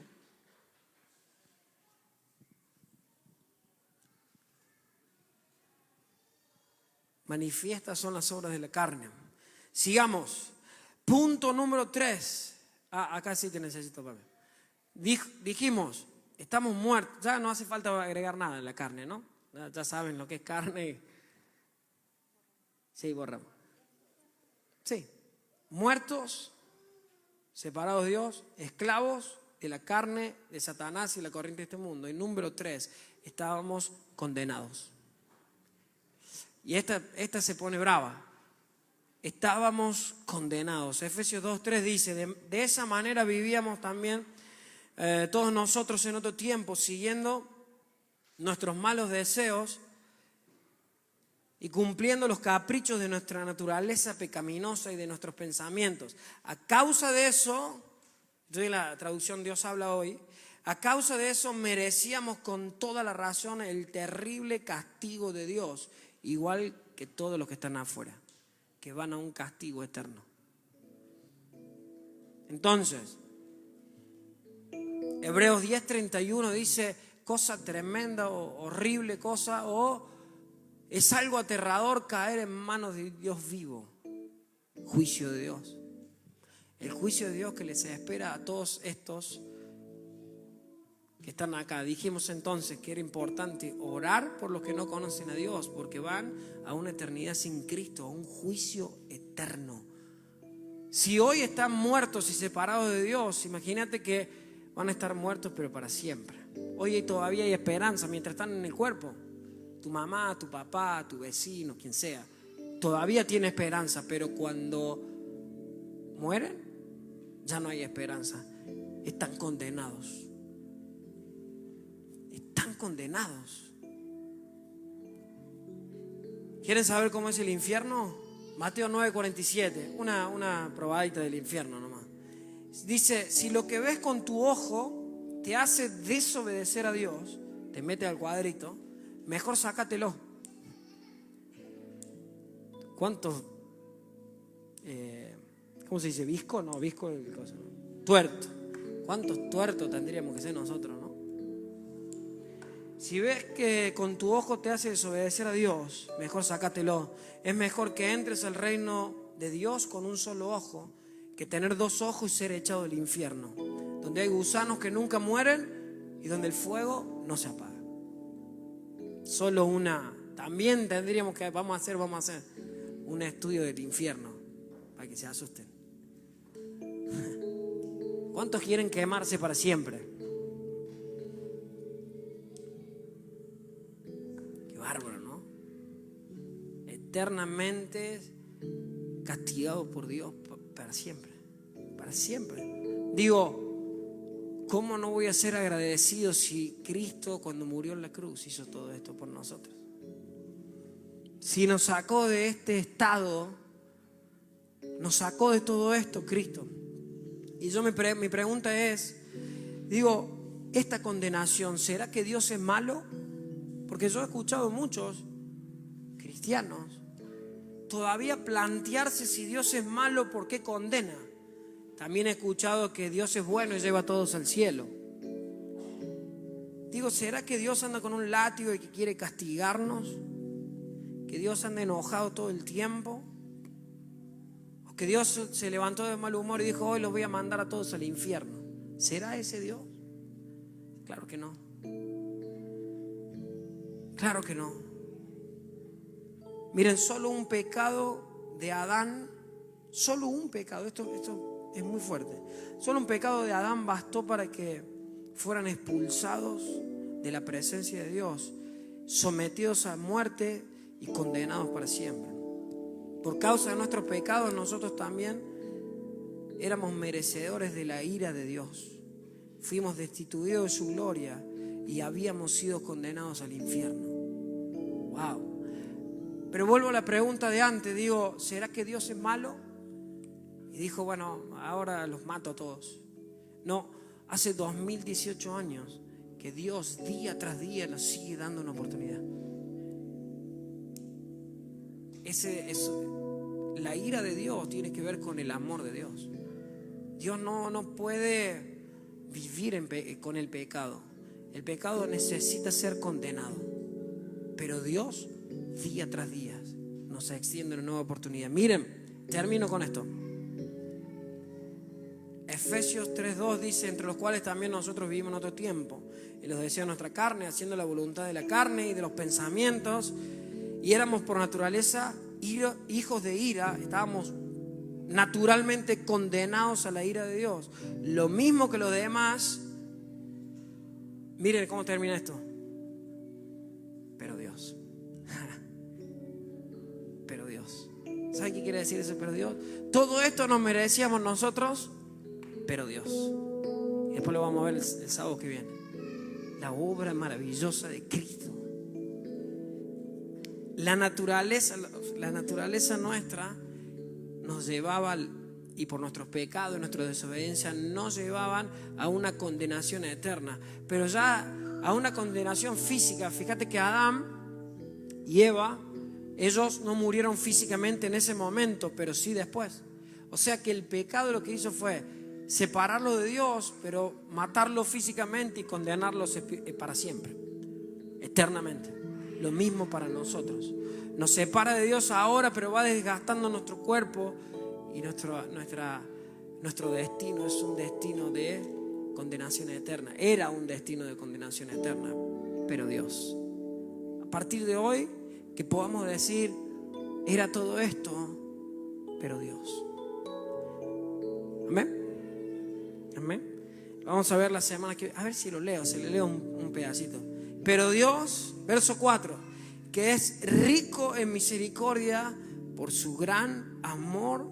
[SPEAKER 1] Manifiestas son las obras de la carne. Sigamos. Punto número 3. Acá sí te necesito, papi. Dijimos, estamos muertos. Ya no hace falta agregar nada en la carne, ¿no? Ya saben lo que es carne. Sí, borramos. Sí. Muertos, separados de Dios, esclavos de la carne, de Satanás y la corriente de este mundo. Y número 3, estábamos condenados. Y esta se pone brava. Estábamos condenados. Efesios 2:3 dice, de esa manera vivíamos también todos nosotros en otro tiempo, siguiendo nuestros malos deseos y cumpliendo los caprichos de nuestra naturaleza pecaminosa y de nuestros pensamientos. A causa de eso, yo en la traducción Dios habla hoy, a causa de eso merecíamos con toda la razón el terrible castigo de Dios, igual que todos los que están afuera, que van a un castigo eterno. Entonces, Hebreos 10:31 dice, cosa tremenda o horrible cosa, o es algo aterrador caer en manos de Dios vivo. Juicio de Dios. El juicio de Dios que les espera a todos estos que están acá. Dijimos entonces que era importante orar por los que no conocen a Dios, porque van a una eternidad sin Cristo, a un juicio eterno. Si hoy están muertos y separados de Dios, imagínate que van a estar muertos pero para siempre. Hoy todavía hay esperanza mientras están en el cuerpo. Tu mamá, tu papá, tu vecino, quien sea, todavía tiene esperanza, pero cuando mueren ya no hay esperanza. Están condenados. Están condenados. ¿Quieren saber cómo es el infierno? Mateo 9:47, una probadita del infierno nomás. Dice, si lo que ves con tu ojo te hace desobedecer a Dios, te mete al cuadrito, mejor sácatelo. ¿Cuántos? ¿Cómo se dice? ¿Visco? No, visco es cosa, ¿no? Tuerto. ¿Cuántos tuertos tendríamos que ser nosotros, no? Si ves que con tu ojo te hace desobedecer a Dios, mejor sácatelo. Es mejor que entres al reino de Dios con un solo ojo que tener 2 ojos y ser echado del infierno, donde hay gusanos que nunca mueren y donde el fuego no se apaga. Solo una. También tendríamos que, vamos a hacer un estudio del infierno para que se asusten. ¿Cuántos quieren quemarse para siempre? Qué bárbaro, ¿no? Eternamente castigado por Dios para siempre. Para siempre. Digo, ¿cómo no voy a ser agradecido si Cristo cuando murió en la cruz hizo todo esto por nosotros? Si nos sacó de este estado, nos sacó de todo esto Cristo. Y mi pregunta es, digo, esta condenación, ¿será que Dios es malo? Porque yo he escuchado muchos cristianos todavía plantearse si Dios es malo, ¿por qué condena? También he escuchado que Dios es bueno y lleva a todos al cielo. Digo, ¿será que Dios anda con un látigo y que quiere castigarnos? ¿Que Dios anda enojado todo el tiempo? ¿O que Dios se levantó de mal humor y dijo, hoy los voy a mandar a todos al infierno? ¿Será ese Dios? Claro que no. Claro que no. Miren, solo un pecado de Adán, solo un pecado, esto es muy fuerte. Solo un pecado de Adán bastó para que fueran expulsados de la presencia de Dios, sometidos a muerte y condenados para siempre. Por causa de nuestros pecados nosotros también éramos merecedores de la ira de Dios. Fuimos destituidos de su gloria y habíamos sido condenados al infierno. Wow. Pero vuelvo a la pregunta de antes, digo, ¿será que Dios es malo? Y dijo, bueno, ahora los mato a todos. No, hace 2018 años que Dios día tras día nos sigue dando una oportunidad. La ira de Dios tiene que ver con el amor de Dios. Dios no puede vivir con el pecado. El pecado necesita ser condenado. Pero Dios, día tras día, nos extiende una nueva oportunidad. Miren, termino con esto. Efesios 3:2 dice, entre los cuales también nosotros vivimos en otro tiempo, en los deseos de nuestra carne, haciendo la voluntad de la carne y de los pensamientos, y éramos por naturaleza hijos de ira, estábamos naturalmente condenados a la ira de Dios, lo mismo que los demás. Miren cómo termina esto. Pero Dios. Pero Dios. ¿Saben qué quiere decir eso? Pero Dios. Todo esto nos merecíamos nosotros, pero Dios. Y después lo vamos a ver el sábado que viene. La obra maravillosa de Cristo. La naturaleza nuestra nos llevaba, y por nuestros pecados y nuestra desobediencia, nos llevaban a una condenación eterna. Pero ya a una condenación física. Fíjate que Adán y Eva, ellos no murieron físicamente en ese momento, pero sí después. O sea que el pecado lo que hizo fue separarlo de Dios, pero matarlo físicamente y condenarlo para siempre, eternamente. Lo mismo para nosotros. Nos separa de Dios ahora, pero va desgastando nuestro cuerpo. Y nuestro destino es un destino de condenación eterna. Era un destino de condenación eterna. Pero Dios, a partir de hoy, que podamos decir, era todo esto, pero Dios. Amén. Amén. Vamos a ver la semana que viene. A ver si lo leo, se le leo un pedacito. Pero Dios, verso 4, que es rico en misericordia por su gran amor.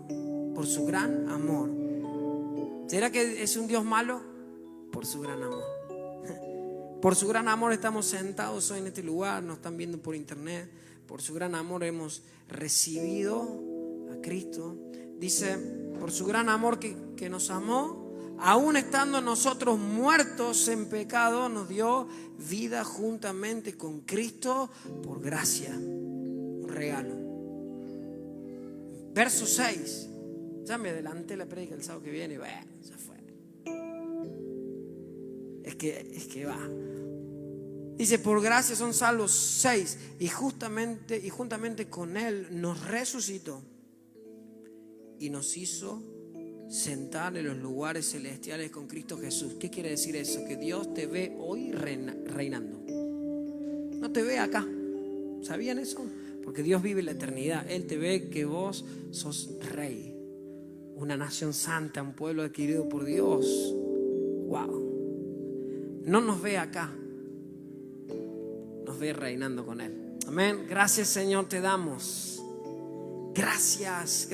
[SPEAKER 1] Por su gran amor. ¿Será que es un Dios malo? Por su gran amor. Por su gran amor estamos sentados hoy en este lugar, nos están viendo por internet. Por su gran amor hemos recibido a Cristo. Dice, por su gran amor que nos amó, aún estando nosotros muertos en pecado, nos dio vida juntamente con Cristo por gracia. Un regalo. Verso 6. Ya me adelanté la prédica el sábado que viene. Bueno, ya fue. Es que va. Dice, por gracia son salvos 6. Y juntamente con Él nos resucitó y nos hizo sentar en los lugares celestiales con Cristo Jesús. ¿Qué quiere decir eso? Que Dios te ve hoy reinando. No te ve acá. ¿Sabían eso? Porque Dios vive en la eternidad. Él te ve que vos sos rey. Una nación santa, un pueblo adquirido por Dios. Wow. No nos ve acá, nos ve reinando con Él. Amén. Gracias, Señor, te damos. Gracias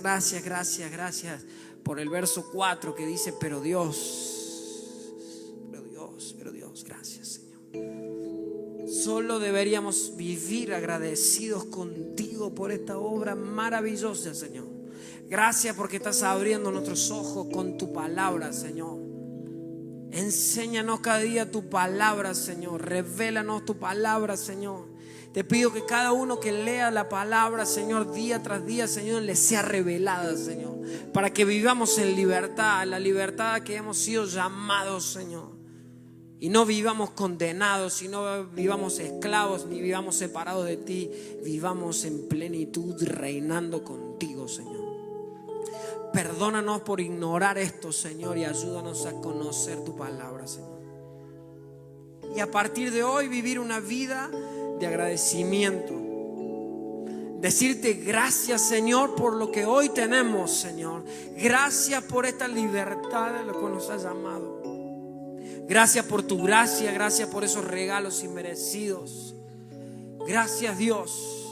[SPEAKER 1] por el verso 4 que dice, pero Dios, gracias, Señor. Solo deberíamos vivir agradecidos contigo por esta obra maravillosa, Señor. Gracias porque estás abriendo nuestros ojos con tu palabra, Señor. Enséñanos cada día tu palabra, Señor. Revélanos tu palabra, Señor. Te pido que cada uno que lea la palabra, Señor, día tras día, Señor, le sea revelada, Señor. Para que vivamos en libertad, la libertad que hemos sido llamados, Señor. Y no vivamos condenados, y no vivamos esclavos, ni vivamos separados de ti. Vivamos en plenitud, reinando contigo, Señor. Perdónanos por ignorar esto, Señor, y ayúdanos a conocer tu palabra, Señor. Y a partir de hoy vivir una vida de agradecimiento. Decirte gracias, Señor, por lo que hoy tenemos, Señor. Gracias por esta libertad de lo que nos has llamado. Gracias por tu gracia, gracias por esos regalos inmerecidos. Gracias, Dios.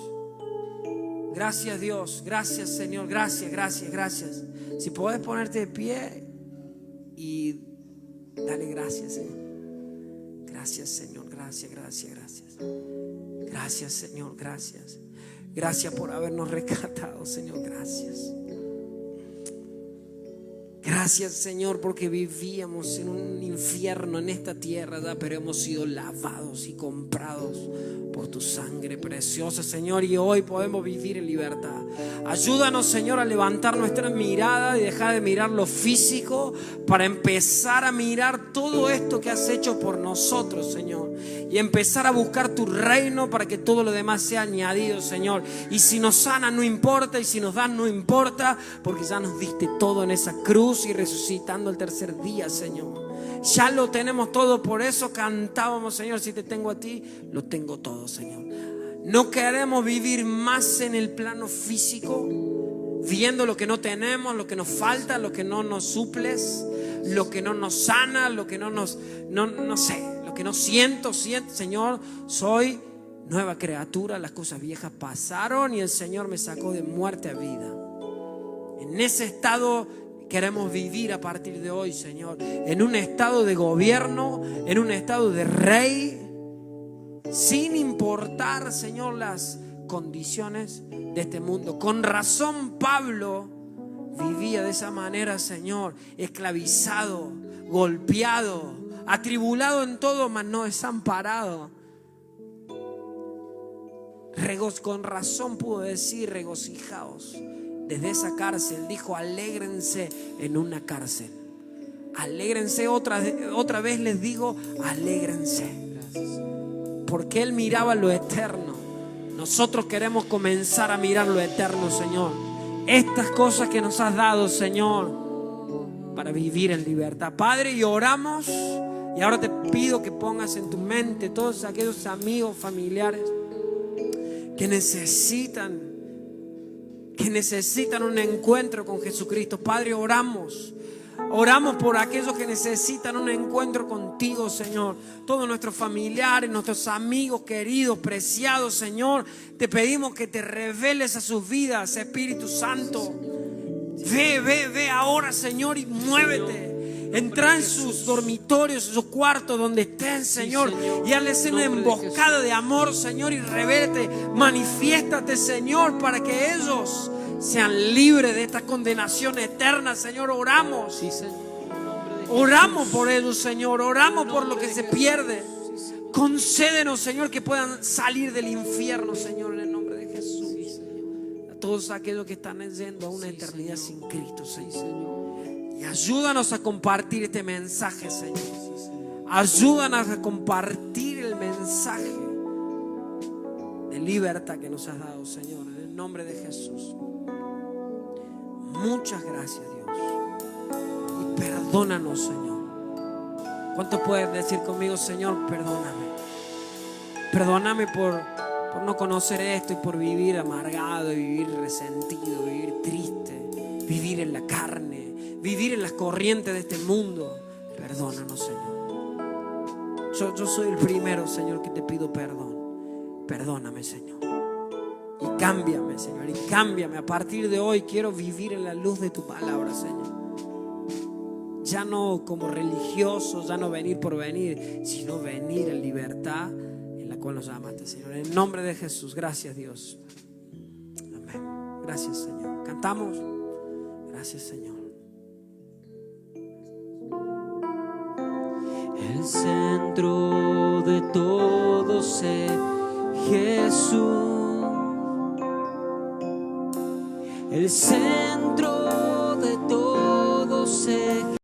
[SPEAKER 1] Gracias, Dios. Gracias, Señor. Gracias, gracias, gracias. Si podés ponerte de pie y dale gracias, Señor. Gracias, Señor. Gracias, gracias, gracias. Gracias, Señor. Gracias. Gracias por habernos rescatado, Señor. Gracias. Gracias, Señor, porque vivíamos en un infierno en esta tierra, ¿verdad? Pero hemos sido lavados y comprados por tu sangre preciosa, Señor, y hoy podemos vivir en libertad. Ayúdanos, Señor, a levantar nuestra mirada y dejar de mirar lo físico para empezar a mirar todo esto que has hecho por nosotros, Señor, y empezar a buscar tu reino para que todo lo demás sea añadido, Señor. Y si nos sana no importa, y si nos dan no importa, porque ya nos diste todo en esa cruz y resucitando el tercer día, Señor. Ya lo tenemos todo, por eso cantábamos, Señor, si te tengo a ti, lo tengo todo, Señor. No queremos vivir más en el plano físico, viendo lo que no tenemos, lo que nos falta, lo que no nos suples, lo que no nos sana, lo que no sé, lo que no siento, Señor, soy nueva criatura, las cosas viejas pasaron y el Señor me sacó de muerte a vida. En ese estado queremos vivir a partir de hoy, Señor, en un estado de gobierno, en un estado de rey, sin importar, Señor, las condiciones de este mundo. Con razón Pablo vivía de esa manera, Señor, esclavizado, golpeado, atribulado en todo, mas no desamparado. Con razón pudo decir: regocijaos. Desde esa cárcel dijo: alégrense en una cárcel. Alégrense, otra vez les digo, alégrense. Porque Él miraba lo eterno. Nosotros queremos comenzar a mirar lo eterno, Señor. Estas cosas que nos has dado, Señor, para vivir en libertad. Padre, y oramos, y ahora te pido que pongas en tu mente todos aquellos amigos, familiares que necesitan un encuentro con Jesucristo. Padre, oramos por aquellos que necesitan un encuentro contigo, Señor. Todos nuestros familiares, nuestros amigos queridos, preciados, Señor, te pedimos que te reveles a sus vidas, Espíritu Santo. Ve ahora, Señor, y muévete. Entra en sus dormitorios, en sus cuartos, donde estén, Señor, y hazles una emboscada de amor, Señor, y revélate, manifiéstate, Señor, para que ellos sean libres de esta condenación eterna, Señor. Oramos. Oramos por ellos, Señor. Oramos por lo que se pierde. Concédenos, Señor, que puedan salir del infierno, Señor, en el nombre de Jesús. A todos aquellos que están yendo a una eternidad sin Cristo, Señor. Y ayúdanos a compartir este mensaje, Señor. Ayúdanos a compartir el mensaje de libertad que nos has dado, Señor, en el nombre de Jesús. Muchas gracias, Dios. Y perdónanos, Señor. ¿Cuántos pueden decir conmigo: Señor, perdóname? Perdóname por no conocer esto y por vivir amargado, y vivir resentido, vivir triste, vivir en la carne, vivir en las corrientes de este mundo. Perdónanos, Señor. Yo soy el primero, Señor, que te pido perdón. Perdóname, Señor. Y cámbiame, Señor. Y cámbiame. A partir de hoy quiero vivir en la luz de tu palabra, Señor. Ya no como religioso, ya no venir por venir, sino venir en libertad en la cual nos llamaste, Señor. En el nombre de Jesús. Gracias, Dios. Amén. Gracias, Señor. Cantamos. Gracias, Señor.
[SPEAKER 2] El centro de todo es Jesús. El centro de todo es